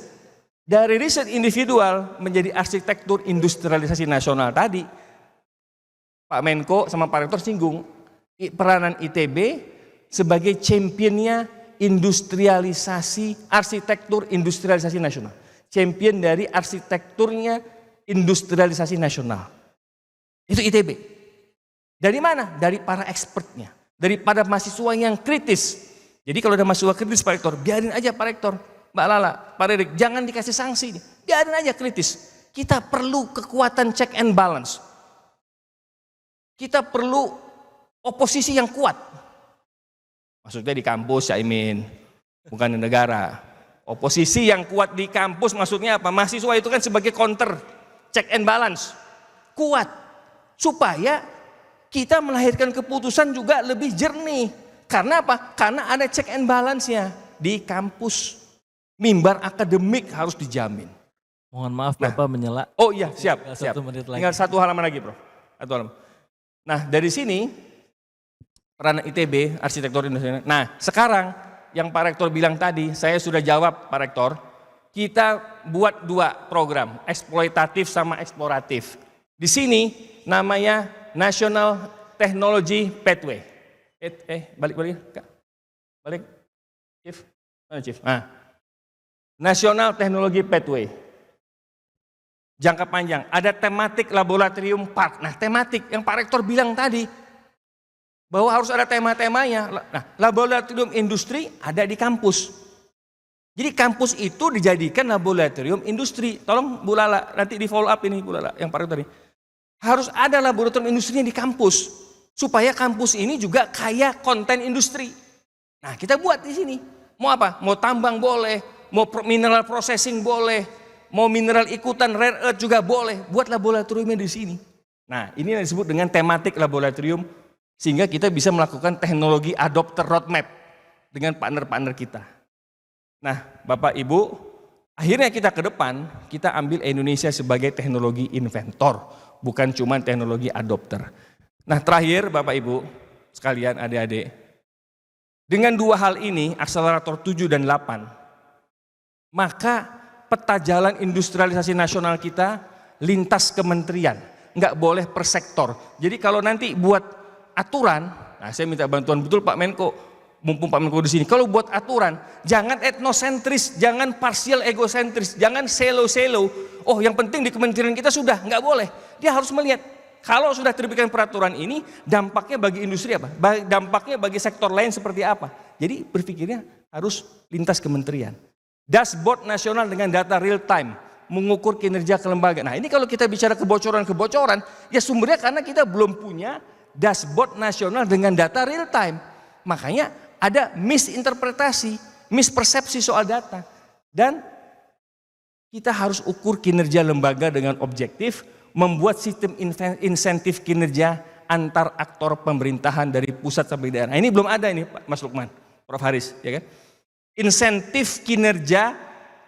Dari riset individual menjadi arsitektur industrialisasi nasional tadi. Pak Menko sama Pak Rektor singgung peranan ITB sebagai championnya industrialisasi, arsitektur industrialisasi nasional. Champion dari arsitekturnya industrialisasi nasional. Itu ITB. Dari mana? Dari para expertnya. Daripada mahasiswa yang kritis. Jadi kalau ada mahasiswa kritis Pak Rektor, biarin aja Pak Rektor, Mbak Lala, Pak Erik, jangan dikasih sanksi. Biarin aja kritis. Kita perlu kekuatan check and balance. Kita perlu oposisi yang kuat. Maksudnya di kampus Caimin, bukan di negara. Oposisi yang kuat di kampus maksudnya apa? Mahasiswa itu kan sebagai counter, check and balance. Kuat, supaya kita melahirkan keputusan juga lebih jernih. Karena apa? Karena ada check and balance-nya di kampus. Mimbar akademik harus dijamin. Mohon maaf Bapak menyela. Oh iya, siap. Tinggal 1 menit lagi. Tinggal 1 halaman lagi, Bro. 1 halaman. Nah, dari sini peran ITB, arsitektur Indonesia. Nah, sekarang yang Pak Rektor bilang tadi, saya sudah jawab Pak Rektor. Kita buat 2 program, eksploitatif sama eksploratif. Di sini namanya National Technology Pathway. Balik, Kak. Balik, Chief. Mana Chief? Nah, National Technology Pathway. Jangka panjang, ada tematik laboratorium park. Nah, tematik yang Pak Rektor bilang tadi, bahwa harus ada tema-temanya. Nah, laboratorium industri ada di kampus. Jadi kampus itu dijadikan laboratorium industri. Tolong Bu Lala, nanti di follow up ini Bu Lala, yang Pak Rektor tadi. Harus ada laboratorium industrinya di kampus. Supaya kampus ini juga kaya konten industri. Nah, kita buat di sini. Mau apa? Mau tambang boleh, mau mineral processing boleh, mau mineral ikutan rare earth juga boleh. Buat laboratoriumnya di sini. Nah, ini yang disebut dengan tematik laboratorium, sehingga kita bisa melakukan teknologi adopter roadmap dengan partner-partner kita. Nah, Bapak Ibu, akhirnya kita ke depan, kita ambil Indonesia sebagai teknologi inventor, bukan cuma teknologi adopter. Nah, terakhir Bapak Ibu sekalian, adik-adik, dengan 2 hal ini, akselerator 7 dan 8, maka peta jalan industrialisasi nasional kita lintas kementerian, nggak boleh per sektor. Jadi kalau nanti buat aturan, nah saya minta bantuan betul Pak Menko, mumpung Pak Menko di sini. Kalau buat aturan, jangan etnosentris, jangan parsial egosentris, jangan selo-selo. Oh, yang penting di kementerian kita sudah, nggak boleh. Dia harus melihat kalau sudah terbitkan peraturan ini, dampaknya bagi industri apa? Dampaknya bagi sektor lain seperti apa? Jadi berpikirnya harus lintas kementerian. Dashboard nasional dengan data real time, mengukur kinerja kelembagaan. Nah, ini kalau kita bicara kebocoran-kebocoran, ya sumbernya karena kita belum punya dashboard nasional dengan data real time. Makanya ada misinterpretasi, mispersepsi soal data. Dan kita harus ukur kinerja lembaga dengan objektif, membuat sistem insentif kinerja antar aktor pemerintahan dari pusat sampai daerah. Nah, ini belum ada ini Pak Mas Lukman, Prof Haris, ya kan? Insentif kinerja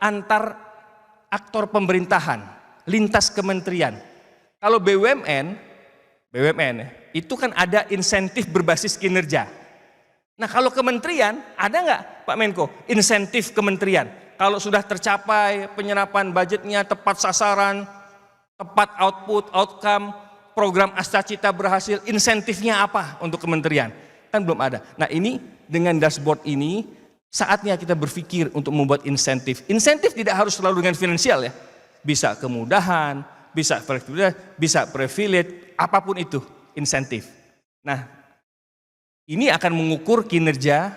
antar aktor pemerintahan, lintas kementerian. Kalau BUMN itu kan ada insentif berbasis kinerja. Nah kalau kementerian, ada nggak Pak Menko insentif kementerian? Kalau sudah tercapai penyerapan budgetnya tepat sasaran, tepat output, outcome, program Astacita berhasil, insentifnya apa untuk kementerian? Kan belum ada. Nah ini dengan dashboard ini, saatnya kita berpikir untuk membuat insentif. Insentif tidak harus selalu dengan finansial ya. Bisa kemudahan, bisa fleksibilitas, bisa privilege, apapun itu insentif. Nah ini akan mengukur kinerja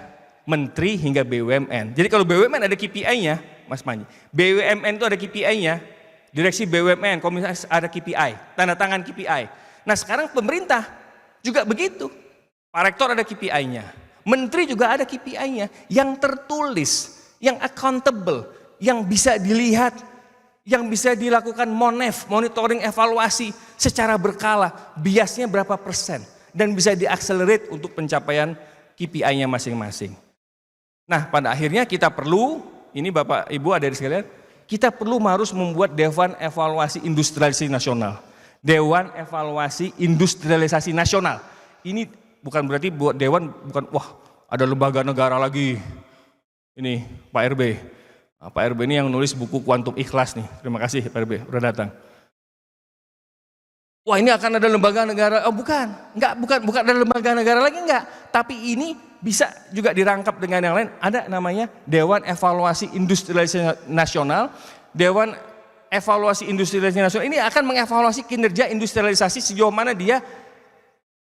menteri hingga BUMN. Jadi kalau BUMN ada KPI-nya, Mas Panji, BUMN itu ada KPI-nya, direksi BUMN, komisaris ada KPI, tanda tangan KPI. Nah sekarang pemerintah juga begitu, Pak Rektor ada KPI-nya, menteri juga ada KPI-nya, yang tertulis, yang accountable, yang bisa dilihat, yang bisa dilakukan monitoring evaluasi secara berkala, biasnya berapa persen, dan bisa diakselerate untuk pencapaian KPI-nya masing-masing. Nah pada akhirnya kita perlu, ini Bapak Ibu ada di sekalian, kita perlu harus membuat Dewan Evaluasi Industrialisasi Nasional. Dewan Evaluasi Industrialisasi Nasional. Ini bukan berarti buat dewan, bukan wah ada lembaga negara lagi. Ini Pak RB. Nah, Pak RB ini yang nulis buku Kuantum Ikhlas nih. Terima kasih Pak RB udah datang. Wah ini akan ada lembaga negara, oh bukan ada lembaga negara lagi enggak. Tapi ini bisa juga dirangkap dengan yang lain, ada namanya Dewan Evaluasi Industrialisasi Nasional. Dewan Evaluasi Industrialisasi Nasional ini akan mengevaluasi kinerja industrialisasi sejauh mana dia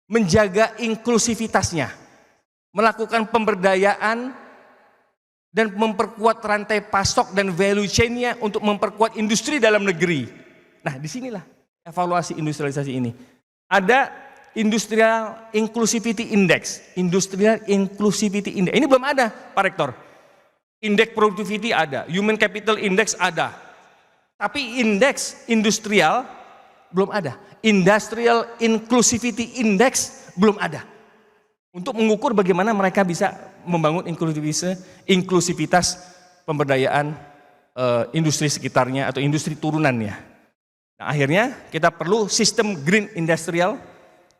menjaga inklusivitasnya, melakukan pemberdayaan dan memperkuat rantai pasok dan value chain-nya untuk memperkuat industri dalam negeri. Nah disinilah evaluasi industrialisasi ini. Ada Industrial Inclusivity Index. Industrial Inclusivity Index. Ini belum ada Pak Rektor. Indeks Productivity ada, Human Capital Index ada. Tapi indeks industrial belum ada. Industrial Inclusivity Index belum ada. Untuk mengukur bagaimana mereka bisa membangun inklusivitas pemberdayaan industri sekitarnya atau industri turunannya. Nah, akhirnya kita perlu sistem Green Industrial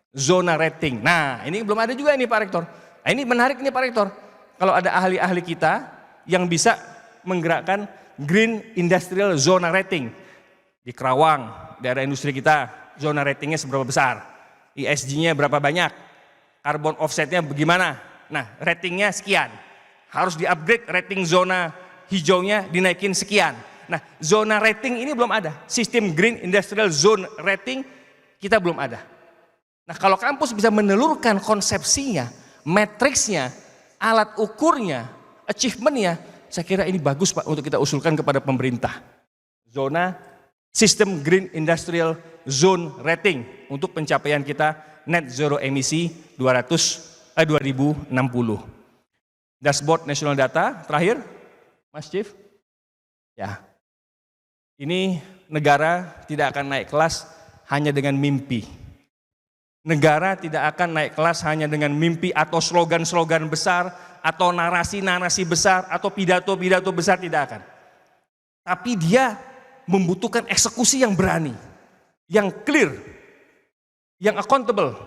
Zona Rating. Nah ini belum ada juga nih Pak Rektor. Nah, ini menarik nih Pak Rektor. Kalau ada ahli-ahli kita yang bisa menggerakkan Green Industrial Zona Rating. Di Kerawang, daerah industri kita, zona ratingnya seberapa besar? ESG-nya berapa banyak? Carbon offsetnya bagaimana? Nah ratingnya sekian. Harus di-upgrade rating zona hijaunya dinaikin sekian. Nah zona rating ini belum ada. Sistem Green Industrial Zone Rating kita belum ada. Nah kalau kampus bisa menelurkan konsepsinya, matriksnya, alat ukurnya, achievementnya, saya kira ini bagus Pak untuk kita usulkan kepada pemerintah. Zona sistem Green Industrial Zone Rating untuk pencapaian kita net zero emisi 2060. Dashboard National Data terakhir, Mas Chief. Ya, ini negara tidak akan naik kelas hanya dengan mimpi. Negara tidak akan naik kelas hanya dengan mimpi atau slogan-slogan besar atau narasi-narasi besar atau pidato-pidato besar, tidak akan. Tapi dia membutuhkan eksekusi yang berani, yang clear, yang accountable,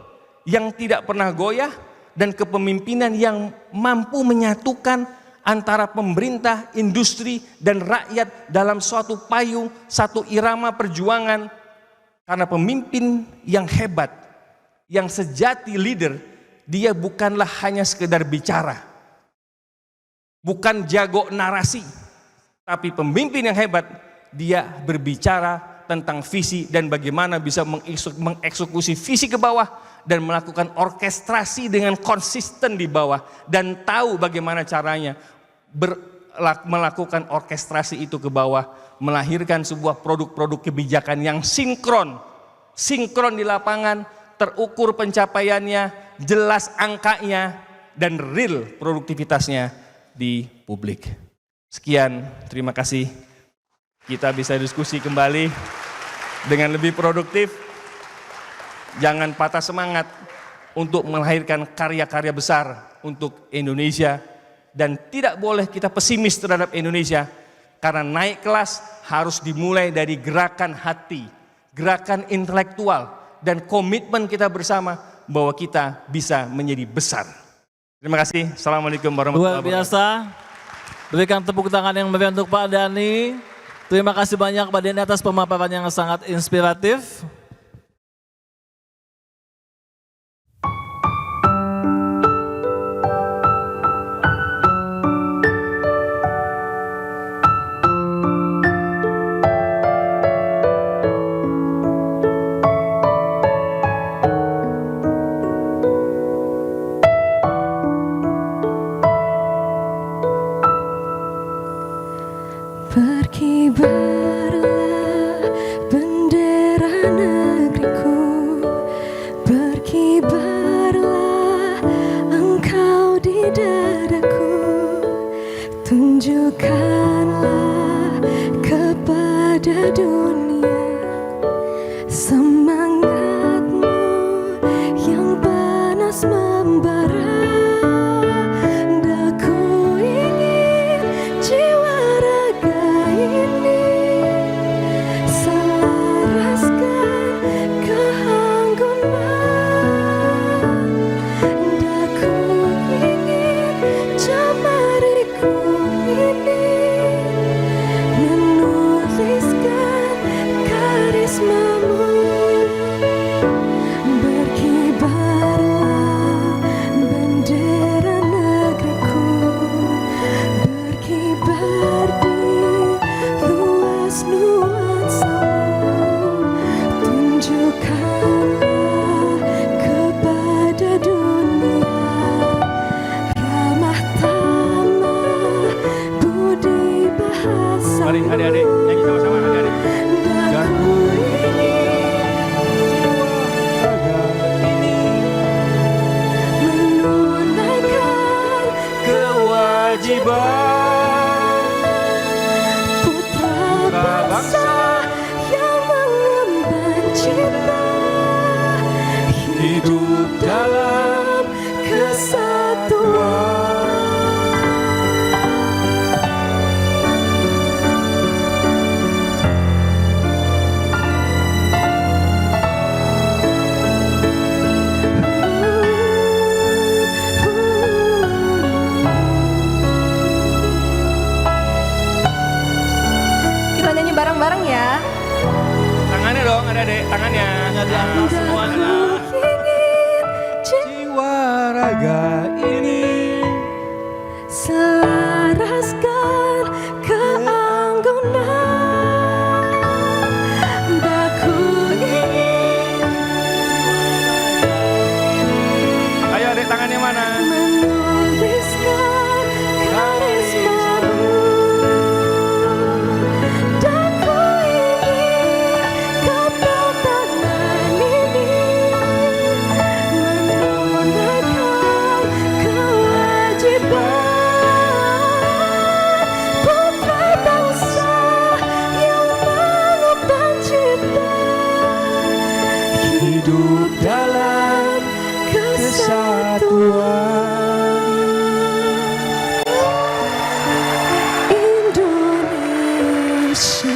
yang tidak pernah goyah, dan kepemimpinan yang mampu menyatukan antara pemerintah, industri, dan rakyat dalam suatu payung, satu irama perjuangan. Karena pemimpin yang hebat, yang sejati leader, dia bukanlah hanya sekedar bicara, bukan jago narasi, tapi pemimpin yang hebat, dia berbicara tentang visi dan bagaimana bisa mengeksekusi visi ke bawah dan melakukan orkestrasi dengan konsisten di bawah dan tahu bagaimana caranya melakukan orkestrasi itu ke bawah, melahirkan sebuah produk-produk kebijakan yang sinkron di lapangan, terukur pencapaiannya, jelas angkanya, dan real produktivitasnya di publik. Sekian, terima kasih. Kita bisa diskusi kembali dengan lebih produktif. Jangan patah semangat untuk melahirkan karya-karya besar untuk Indonesia. Dan tidak boleh kita pesimis terhadap Indonesia. Karena naik kelas harus dimulai dari gerakan hati, gerakan intelektual, dan komitmen kita bersama bahwa kita bisa menjadi besar. Terima kasih. Assalamualaikum warahmatullahi Luar wabarakatuh. biasa. Berikan tepuk tangan yang meriah untuk Pak Dhani. Terima kasih banyak Pak Dhani atas pemaparan yang sangat inspiratif. Berkibarlah bendera negeriku, berkibarlah engkau di dadaku, tunjukkanlah kepada dunia semangatmu yang panas membara. Daku ingin jiwa raga ini selaraskan kehanggunan. Daku ingin jamariku ini menuliskan karismamu. Berkibarlah bendera negeriku, berkibar di luas nuansamu, tunjukkanlah kepada dunia ramah tamah budi bahasa. Mari adik-adik nyanyi sama-sama adik-adik. Daku menunaikan Kewajiban putra bangsa yang mengemban cita, hidup dalam kesatuan. Kita nyanyi bareng-bareng ya. tangannya dong adik-adik, tangannya. Di atas semuanya. Ingin Jiwa raga ini selaraskan keanggunan. Daku ingin Ayo adik, tangannya mana? menuliskan karismamu. Daku ingin kepatangan ini menunaikan kewajiban putra bangsa yang mengemban cita, hidup dalam kesatuan. Indonesia.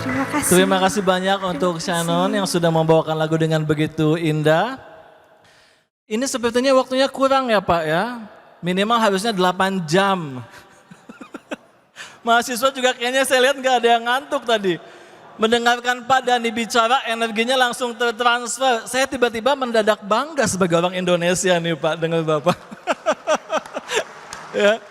Terima kasih. Terima kasih banyak untuk Shannon yang sudah membawakan lagu dengan begitu indah. Ini sepertinya waktunya kurang ya Pak ya. Minimal harusnya 8 jam. Mahasiswa juga kayaknya saya lihat nggak ada yang ngantuk tadi. Mendengarkan Pak Dhani bicara, energinya langsung tertransfer. Saya tiba-tiba mendadak bangga sebagai orang Indonesia nih Pak dengan Bapak. Ya.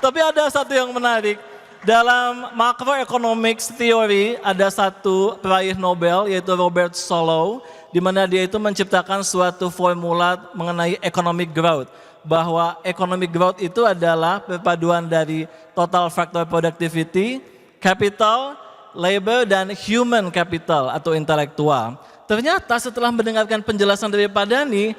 Tapi ada satu yang menarik. Dalam macroeconomics theory ada satu peraih Nobel yaitu Robert Solow, di mana dia itu menciptakan suatu formula mengenai economic growth, bahwa economic growth itu adalah perpaduan dari total factor productivity, capital, labor, dan human capital atau intelektual. Ternyata setelah mendengarkan penjelasan dari Pak Dhani,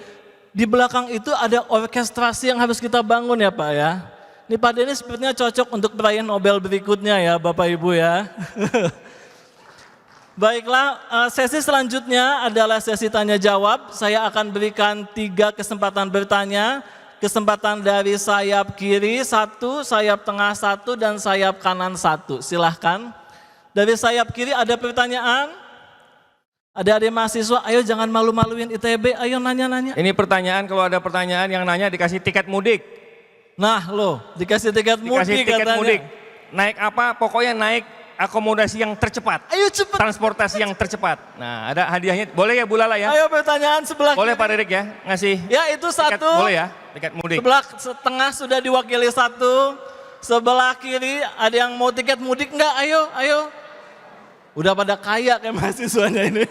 di belakang itu ada orkestrasi yang harus kita bangun ya Pak ya. Ini Pak Dhani sepertinya cocok untuk peraih Nobel berikutnya ya Bapak Ibu ya. Baiklah, sesi selanjutnya adalah sesi tanya jawab. Saya akan berikan 3 kesempatan bertanya. Kesempatan dari sayap kiri 1, sayap tengah 1, dan sayap kanan 1. Silahkan. Dari sayap kiri ada pertanyaan? Adik-adik mahasiswa, ayo jangan malu-maluin ITB, ayo nanya-nanya. Ini pertanyaan, kalau ada pertanyaan yang nanya dikasih tiket mudik. Nah loh, dikasih tiket mudik Dikasih tiket katanya. mudik. Naik apa? Pokoknya naik akomodasi yang tercepat. Ayo cepet. Transportasi yang tercepat. Nah, ada hadiahnya. Boleh ya Bu Lala ya? Ayo pertanyaan sebelah Boleh kiri. Pak Ririk ya ngasih Ya itu tiket, satu. boleh ya? Tiket mudik. Sebelah setengah sudah diwakili satu. Sebelah kiri ada yang mau tiket mudik enggak? Ayo, ayo. Udah pada kaya kayak mahasiswanya ini.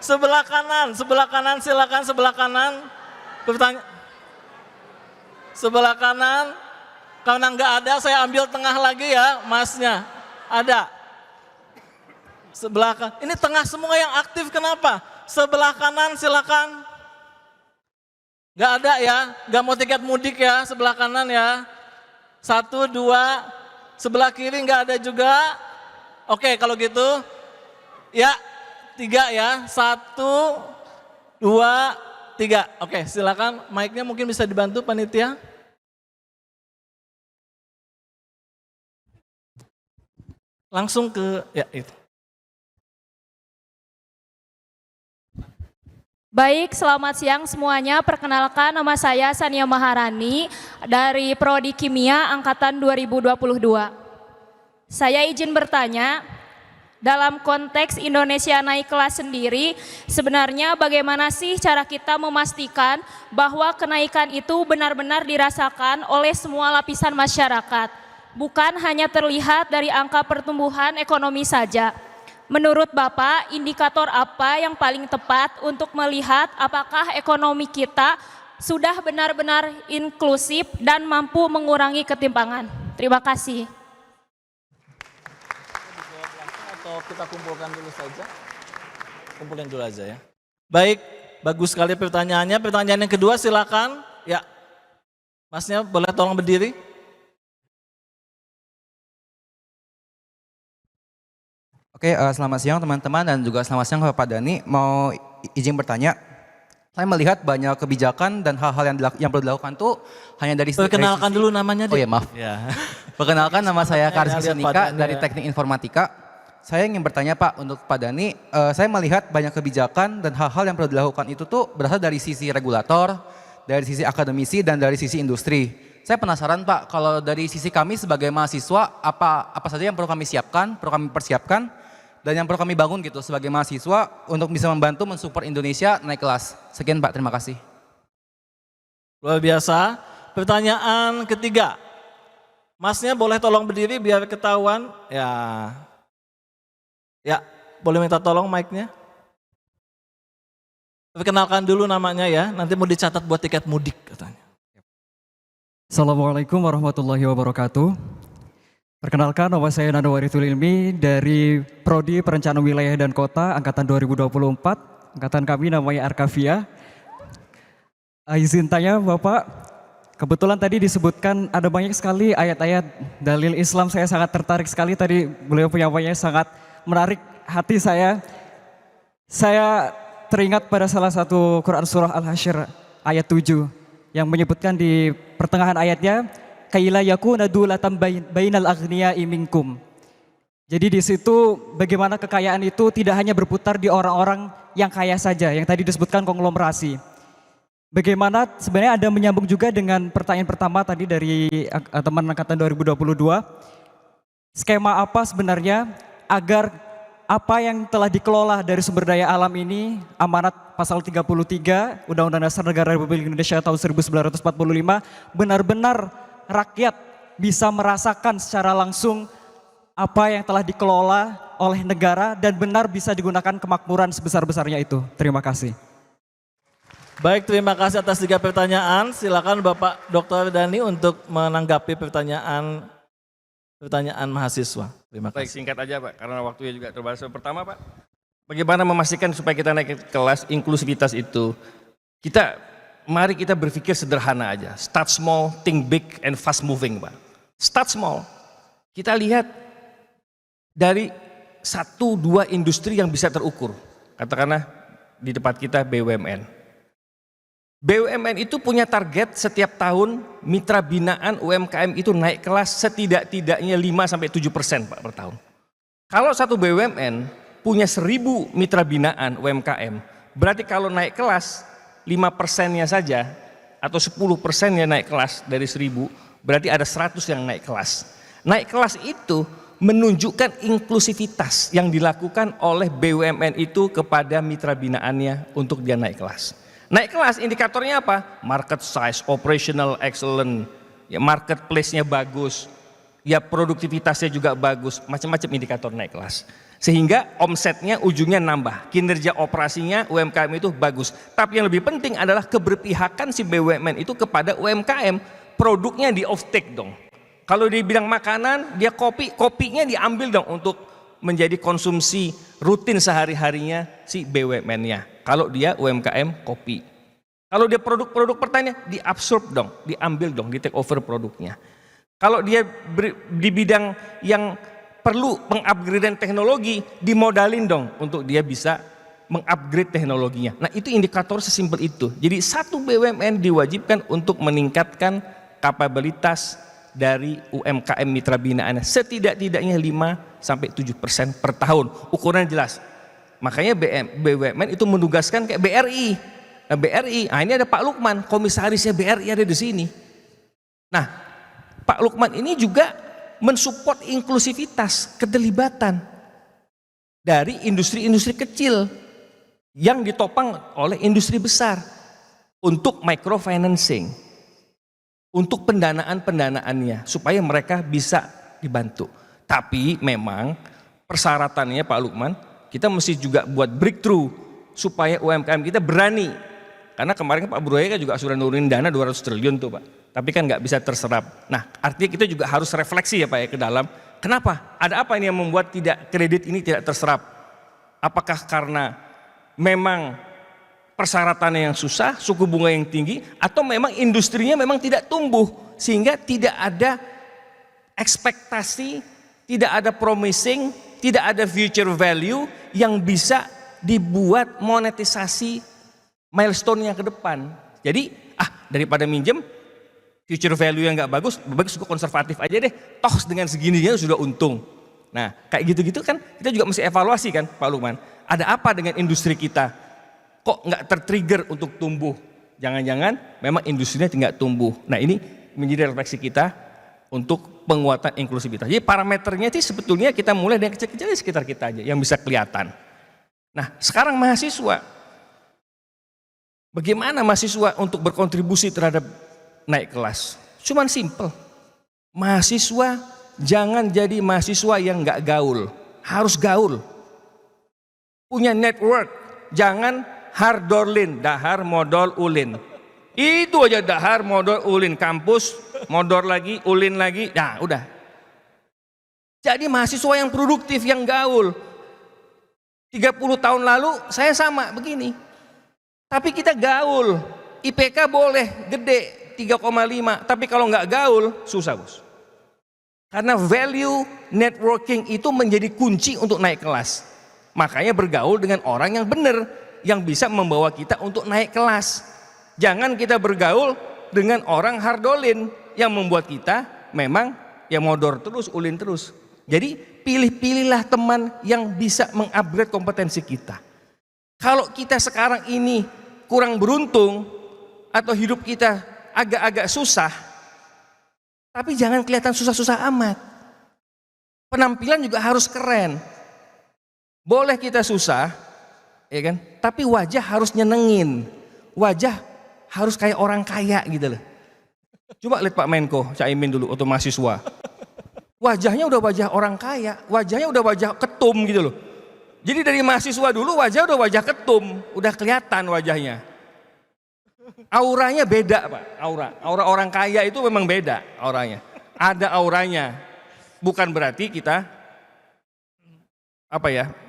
Sebelah kanan silakan sebelah kanan. Bertanya. Sebelah kanan. Karena enggak ada saya ambil tengah lagi ya, Masnya. Ada. Sebelah kanan. Ini tengah semua yang aktif kenapa? Sebelah kanan silakan. Enggak ada ya, enggak mau tiket mudik ya, sebelah kanan ya. 1, 2, sebelah kiri enggak ada juga. Oke, kalau gitu ya 3 ya. 1, 2, 3. Oke, silakan mic-nya mungkin bisa dibantu panitia. Langsung ke ya itu. Baik, selamat siang semuanya. Perkenalkan nama saya Sania Maharani dari Prodi Kimia Angkatan 2022. Saya izin bertanya, dalam konteks Indonesia naik kelas sendiri, sebenarnya bagaimana sih cara kita memastikan bahwa kenaikan itu benar-benar dirasakan oleh semua lapisan masyarakat, bukan hanya terlihat dari angka pertumbuhan ekonomi saja. Menurut Bapak, indikator apa yang paling tepat untuk melihat apakah ekonomi kita sudah benar-benar inklusif dan mampu mengurangi ketimpangan? Terima kasih. Atau kita kumpulkan dulu saja? Kumpulin dulu aja ya. Baik, bagus sekali pertanyaannya. Pertanyaan yang kedua silakan. Ya, Masnya boleh tolong berdiri. Oke, selamat siang teman-teman dan juga selamat siang Bapak Dani. Mau izin bertanya, saya melihat banyak kebijakan dan hal-hal yang perlu dilakukan tuh hanya dari Perkenalkan dulu namanya. Oh ya maaf. Ya. Perkenalkan nama saya Karis lihat Sunika Pak Dani dari ya. Teknik Informatika. Saya ingin bertanya Pak untuk Pak Dani, saya melihat banyak kebijakan dan hal-hal yang perlu dilakukan itu tuh berasal dari sisi regulator, dari sisi akademisi dan dari sisi industri. Saya penasaran Pak, kalau dari sisi kami sebagai mahasiswa, apa saja yang perlu kami siapkan, perlu kami persiapkan, dan yang perlu kami bangun gitu sebagai mahasiswa untuk bisa membantu mensupport Indonesia naik kelas. Sekian Pak, terima kasih. Luar biasa. Pertanyaan ketiga. Masnya boleh tolong berdiri biar ketahuan. Ya. Ya, boleh minta tolong mic-nya. Perkenalkan dulu namanya ya, nanti mau dicatat buat tiket mudik katanya. Assalamualaikum warahmatullahi wabarakatuh. Perkenalkan, nama saya Nando Warithul Ilmi dari Prodi Perencanaan Wilayah dan Kota Angkatan 2024. Angkatan kami namanya Arkavia. Izin tanya Bapak, kebetulan tadi disebutkan ada banyak sekali ayat-ayat dalil Islam. Saya sangat tertarik sekali tadi beliau penyampaiannya sangat menarik hati saya. Saya teringat pada salah satu Quran Surah Al-Hasyr ayat 7 yang menyebutkan di pertengahan ayatnya, kaila yakuna dulatan bainal aghniya'i minkum. Jadi di situ bagaimana kekayaan itu tidak hanya berputar di orang-orang yang kaya saja, yang tadi disebutkan konglomerasi. Bagaimana sebenarnya ada menyambung juga dengan pertanyaan pertama tadi dari teman angkatan 2022. Skema apa sebenarnya agar apa yang telah dikelola dari sumber daya alam ini, amanat pasal 33 Undang-Undang Dasar Negara Republik Indonesia tahun 1945 benar-benar rakyat bisa merasakan secara langsung apa yang telah dikelola oleh negara dan benar bisa digunakan kemakmuran sebesar-besarnya itu. Terima kasih. Baik, terima kasih atas 3 pertanyaan. Silakan Bapak Dr. Dani untuk menanggapi pertanyaan mahasiswa. Terima Baik, kasih. singkat aja Pak, karena waktunya juga terbatas. Pertama Pak, bagaimana memastikan supaya kita naik kelas inklusivitas itu? Mari kita berpikir sederhana aja. Start small, think big, and fast moving Pak. Start small. Kita lihat dari 1-2 industri yang bisa terukur. Katakanlah di tempat kita BUMN. BUMN itu punya target setiap tahun mitra binaan UMKM itu naik kelas setidak-tidaknya 5-7% Pak per tahun. Kalau satu BUMN punya 1000 mitra binaan UMKM, berarti kalau naik kelas 5%-nya saja atau 10%-nya naik kelas dari 1000, berarti ada 100 yang naik kelas. Naik kelas itu menunjukkan inklusivitas yang dilakukan oleh BUMN itu kepada mitra binaannya untuk dia naik kelas. Naik kelas indikatornya apa? Market size, operational excellence, ya marketplace-nya bagus, ya produktivitasnya juga bagus, macam-macam indikator naik kelas. Sehingga omsetnya ujungnya nambah, kinerja operasinya UMKM itu bagus. Tapi yang lebih penting adalah keberpihakan si BUMN itu kepada UMKM, produknya di off-take dong. Kalau di bidang makanan, dia kopinya diambil dong untuk menjadi konsumsi rutin sehari-harinya si BUMN-nya. Kalau dia UMKM kopi. Kalau dia produk-produk pertanian, diabsorb dong, diambil dong, di take over produknya. Kalau dia di bidang yang perlu pengupgradean teknologi, dimodalin dong untuk dia bisa mengupgrade teknologinya. Nah itu indikator sesimpel itu. Jadi satu BUMN diwajibkan untuk meningkatkan kapabilitas dari UMKM mitra binaannya setidak-tidaknya 5-7% per tahun. Ukuran jelas. Makanya BUMN itu menugaskan kayak BRI. Nah, BRI, ini ada Pak Lukman, komisarisnya BRI ada di sini. Nah, Pak Lukman ini juga mensupport inklusivitas, keterlibatan dari industri-industri kecil yang ditopang oleh industri besar untuk microfinancing, untuk pendanaan-pendanaannya supaya mereka bisa dibantu. Tapi memang persyaratannya Pak Lukman, kita mesti juga buat breakthrough supaya UMKM kita berani. Karena kemarin Pak Buroya kan juga sudah nurunin dana 200 triliun tuh Pak. Tapi kan nggak bisa terserap. Nah artinya kita juga harus refleksi ya Pak ya ke dalam. Kenapa? Ada apa ini yang membuat kredit ini tidak terserap? Apakah karena memang persyaratannya yang susah, suku bunga yang tinggi, atau memang industrinya memang tidak tumbuh sehingga tidak ada ekspektasi, tidak ada promising, tidak ada future value yang bisa dibuat monetisasi milestone-nya ke depan. Jadi daripada minjem future value yang nggak bagus gue konservatif aja deh, toh dengan segini-gini sudah untung. Nah kayak gitu-gitu kan kita juga mesti evaluasi kan Pak Lukman, ada apa dengan industri kita? Kok nggak tertrigger untuk tumbuh? Jangan-jangan memang industrinya tidak tumbuh. Nah ini menjadi refleksi kita untuk penguatan inklusivitas. Jadi parameternya itu sebetulnya kita mulai dari kecil-kecil di sekitar kita aja yang bisa kelihatan. Nah sekarang mahasiswa, bagaimana mahasiswa untuk berkontribusi terhadap naik kelas? Cuman simple, mahasiswa jangan jadi mahasiswa yang nggak gaul, harus gaul, punya network, jangan hardorlin, dahar modal ulin. Itu aja dahar modal ulin, kampus modal lagi, ulin lagi, nah udah. Jadi mahasiswa yang produktif, yang gaul. 30 tahun lalu saya sama begini. Tapi kita gaul, IPK boleh gede 3,5, tapi kalau nggak gaul susah bos. Karena value networking itu menjadi kunci untuk naik kelas. Makanya bergaul dengan orang yang benar, yang bisa membawa kita untuk naik kelas. Jangan kita bergaul dengan orang hardolin yang membuat kita memang ya modor terus, ulin terus. Jadi pilih-pilihlah teman yang bisa mengupgrade kompetensi kita. Kalau kita sekarang ini kurang beruntung atau hidup kita agak-agak susah, tapi jangan kelihatan susah-susah amat. Penampilan juga harus keren. Boleh kita susah, ya kan? Tapi wajah harus nyenengin. Wajah harus kayak orang kaya gitu loh. Coba lihat Pak Menko, Caimin dulu waktu mahasiswa. Wajahnya udah wajah orang kaya, wajahnya udah wajah ketum gitu loh. Jadi dari mahasiswa dulu wajah udah wajah ketum, udah kelihatan wajahnya. Auranya beda Pak, aura orang kaya itu memang beda auranya. Ada auranya, bukan berarti kita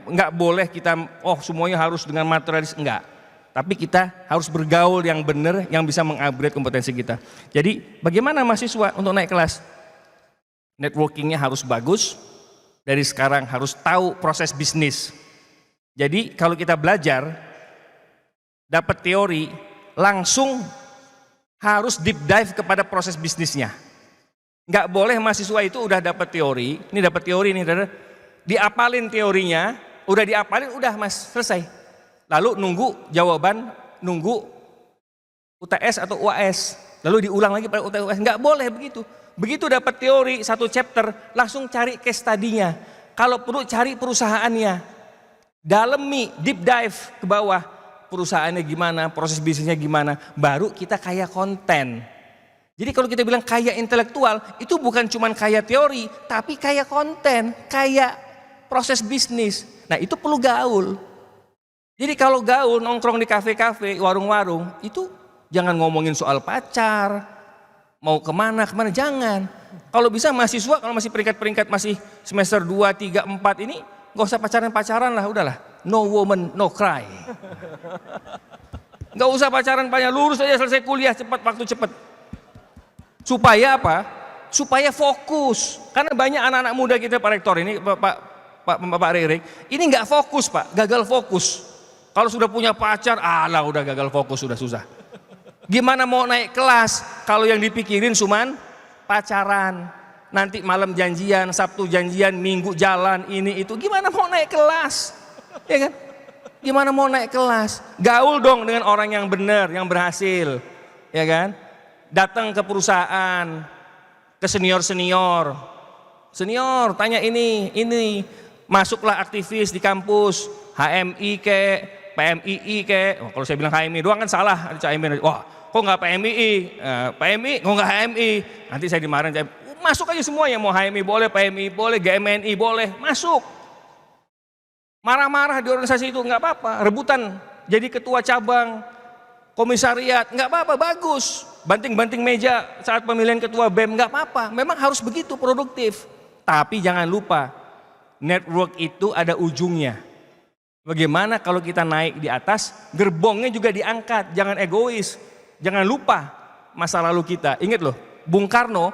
nggak boleh kita semuanya harus dengan materialis, enggak. Tapi kita harus bergaul yang benar, yang bisa mengupgrade kompetensi kita. Jadi bagaimana mahasiswa untuk naik kelas? Networkingnya harus bagus, dari sekarang harus tahu proses bisnis. Jadi kalau kita belajar, dapat teori, langsung harus deep dive kepada proses bisnisnya. Nggak boleh mahasiswa itu udah dapat teori, ini diapalin teorinya, udah diapalin, udah Mas, selesai. Lalu nunggu jawaban, nunggu UTS atau UAS. Lalu diulang lagi pada UTS, nggak boleh begitu. Begitu dapat teori satu chapter, langsung cari case study-nya. Kalau perlu cari perusahaannya, dalemi, deep dive ke bawah. Perusahaannya gimana, proses bisnisnya gimana, baru kita kaya konten. Jadi kalau kita bilang kaya intelektual, itu bukan cuma kaya teori, tapi kaya konten, kaya proses bisnis. Nah itu perlu gaul. Jadi kalau gaul, nongkrong di kafe-kafe, warung-warung, itu jangan ngomongin soal pacar, mau kemana, jangan. Kalau bisa mahasiswa, kalau masih peringkat-peringkat, masih semester 2, 3, 4 ini, gak usah pacaran-pacaran lah, udahlah. No woman, no cry. Gak usah pacaran banyak, lurus aja selesai kuliah, cepat, waktu cepat. Supaya apa? Supaya fokus. Karena banyak anak-anak muda kita, Pak Rektor ini, Pak Ririk, ini nggak fokus Pak, gagal fokus. Kalau sudah punya pacar, alah udah gagal fokus, sudah susah. Gimana mau naik kelas kalau yang dipikirin cuman pacaran. Nanti malam janjian, Sabtu janjian, Minggu jalan, ini itu. Gimana mau naik kelas? Ya kan? Gimana mau naik kelas? Gaul dong dengan orang yang benar, yang berhasil. Ya kan? Datang ke perusahaan, ke senior-senior. Senior, tanya ini. Masuklah aktivis di kampus, HMI ke, PMII ke. Oh, kalau saya bilang HMI doang kan salah. Wah, kok nggak PMII? PMI, kok nggak HMI? Nanti saya dimarahin. Masuk aja semua yang mau HMI boleh, PMI boleh, GMNI boleh, masuk. Marah-marah di organisasi itu nggak apa-apa. Rebutan jadi ketua cabang, komisariat, nggak apa-apa, bagus. Banting-banting meja saat pemilihan ketua BEM, nggak apa-apa. Memang harus begitu, produktif. Tapi jangan lupa, network itu ada ujungnya. Bagaimana kalau kita naik di atas, gerbongnya juga diangkat, jangan egois. Jangan lupa masa lalu kita. Ingat loh, Bung Karno,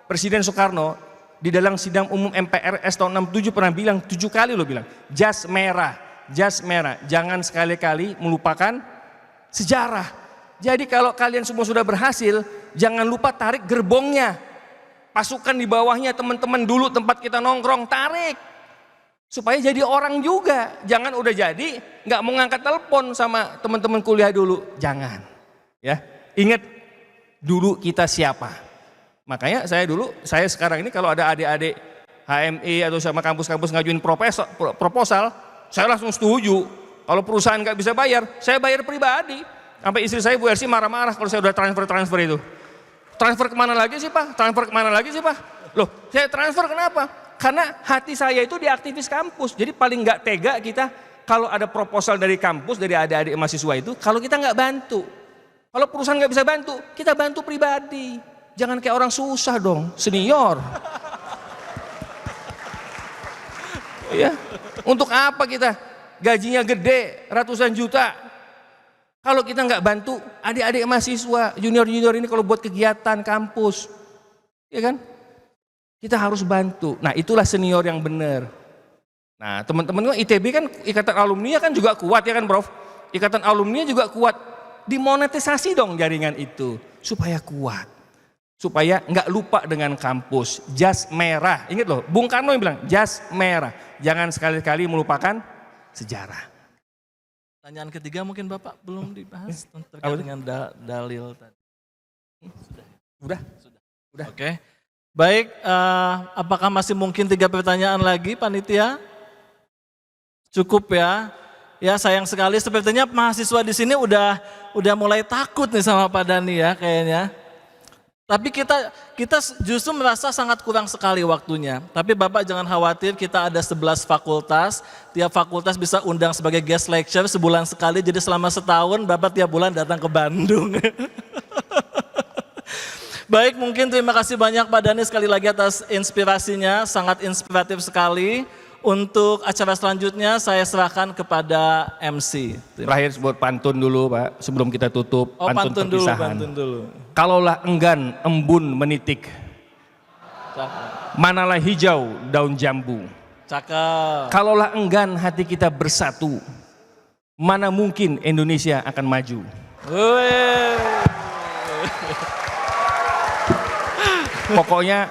Presiden Soekarno, di dalam sidang umum MPRS tahun 67 pernah bilang, 7 kali loh bilang, jas merah, jangan sekali-kali melupakan sejarah. Jadi kalau kalian semua sudah berhasil, jangan lupa tarik gerbongnya. Pasukan di bawahnya, teman-teman dulu tempat kita nongkrong, tarik. Supaya jadi orang juga. Jangan udah jadi, nggak mau ngangkat telepon sama teman-teman kuliah dulu. Jangan. Ya, ingat dulu kita siapa. Makanya saya sekarang ini kalau ada adik-adik HMI atau sama kampus-kampus ngajuin proposal, saya langsung setuju. Kalau perusahaan nggak bisa bayar, saya bayar pribadi. Sampai istri saya Bu Elsi marah-marah kalau saya udah transfer itu. Transfer kemana lagi sih Pak? Loh, saya transfer kenapa? Karena hati saya itu di aktivis kampus. Jadi paling nggak tega kita kalau ada proposal dari kampus, dari adik-adik mahasiswa itu, kalau kita nggak bantu. Kalau perusahaan nggak bisa bantu, kita bantu pribadi. Jangan kayak orang susah dong, senior. Ya, untuk apa kita gajinya gede, ratusan juta? Kalau kita nggak bantu adik-adik mahasiswa, junior-junior ini kalau buat kegiatan kampus, ya kan? Kita harus bantu. Nah itulah senior yang benar. Nah teman-teman ITB kan ikatan alumni kan juga kuat ya kan Prof? Ikatan alumni juga kuat. Dimonetisasi dong jaringan itu supaya kuat. Supaya nggak lupa dengan kampus. Jas merah. Ingat loh, Bung Karno yang bilang jas merah. Jangan sekali-kali melupakan sejarah. Pertanyaan ketiga mungkin Bapak belum dibahas terkait dengan dalil tadi. Sudah. Oke. Baik, apakah masih mungkin 3 pertanyaan lagi panitia? Cukup ya. Ya sayang sekali sepertinya mahasiswa di sini udah mulai takut nih sama Pak Dhani ya kayaknya. Tapi kita justru merasa sangat kurang sekali waktunya. Tapi Bapak jangan khawatir, kita ada 11 fakultas. Tiap fakultas bisa undang sebagai guest lecture sebulan sekali. Jadi selama setahun Bapak tiap bulan datang ke Bandung. Baik, mungkin terima kasih banyak Pak Dhani sekali lagi atas inspirasinya. Sangat inspiratif sekali. Untuk acara selanjutnya saya serahkan kepada MC. Terakhir buat pantun dulu Pak, sebelum kita tutup. Oh, pantun dulu. Kalaulah enggan embun menitik, manalah hijau daun jambu. Cakep. Kalaulah enggan hati kita bersatu, mana mungkin Indonesia akan maju. Pokoknya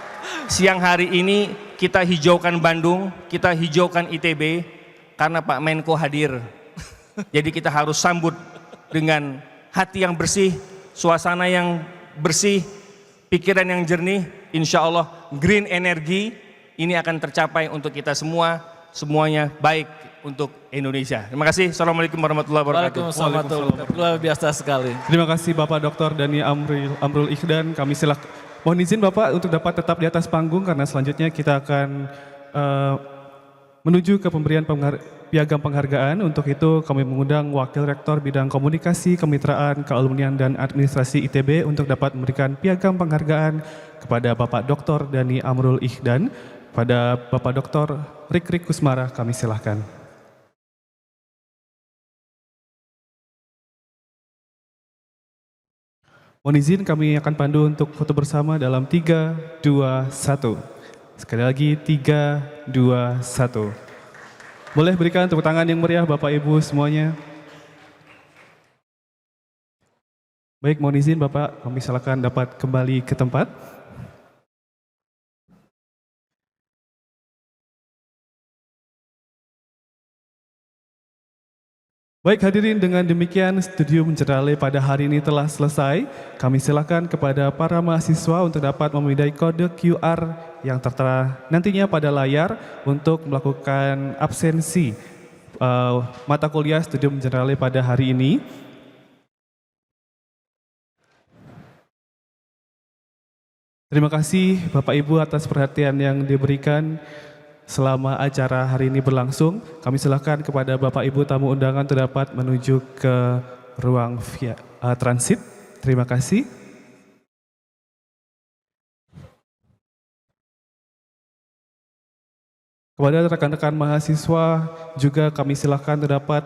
siang hari ini kita hijaukan Bandung, kita hijaukan ITB. karena Pak Menko hadir. Jadi kita harus sambut dengan hati yang bersih, suasana yang bersih, pikiran yang jernih. Insya Allah green energy ini akan tercapai untuk kita semua, semuanya baik untuk Indonesia. Terima kasih. Assalamualaikum warahmatullahi wabarakatuh. Waalaikumsalam warahmatullahi wabarakatuh. Luar biasa sekali. Terima kasih Bapak Dr. Dhani Amrul Ikhdan. Kami mohon izin Bapak untuk dapat tetap di atas panggung karena selanjutnya kita akan menuju ke pemberian piagam penghargaan. Untuk itu kami mengundang Wakil Rektor Bidang Komunikasi, Kemitraan, Kealumnian dan Administrasi ITB untuk dapat memberikan piagam penghargaan kepada Bapak Dr. Dhani Amrul Ikhdan. Pada Bapak Dr. Rikrik Kusmara kami silahkan. Mohon izin kami akan pandu untuk foto bersama dalam 3, 2, 1. Sekali lagi 3, 2, 1. Boleh berikan tepuk tangan yang meriah Bapak Ibu semuanya. Baik, mohon izin Bapak, kami silakan dapat kembali ke tempat. Baik hadirin, dengan demikian studium Jernaleh pada hari ini telah selesai. Kami silakan kepada para mahasiswa untuk dapat memindai kode QR yang tertera nantinya pada layar untuk melakukan absensi mata kuliah studium Jernaleh pada hari ini. Terima kasih Bapak Ibu atas perhatian yang diberikan selama acara hari ini berlangsung. Kami silakan kepada Bapak Ibu tamu undangan untuk dapat menuju ke ruang transit. Terima kasih. Kepada rekan-rekan mahasiswa juga kami silakan untuk dapat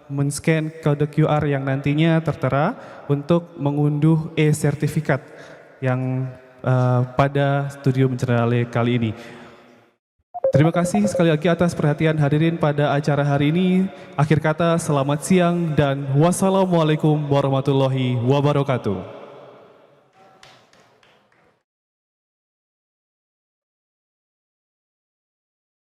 men-scan kode QR yang nantinya tertera untuk mengunduh e-sertifikat yang pada studium Jernaleh kali ini. Terima kasih sekali lagi atas perhatian hadirin pada acara hari ini. Akhir kata, selamat siang dan wassalamualaikum warahmatullahi wabarakatuh.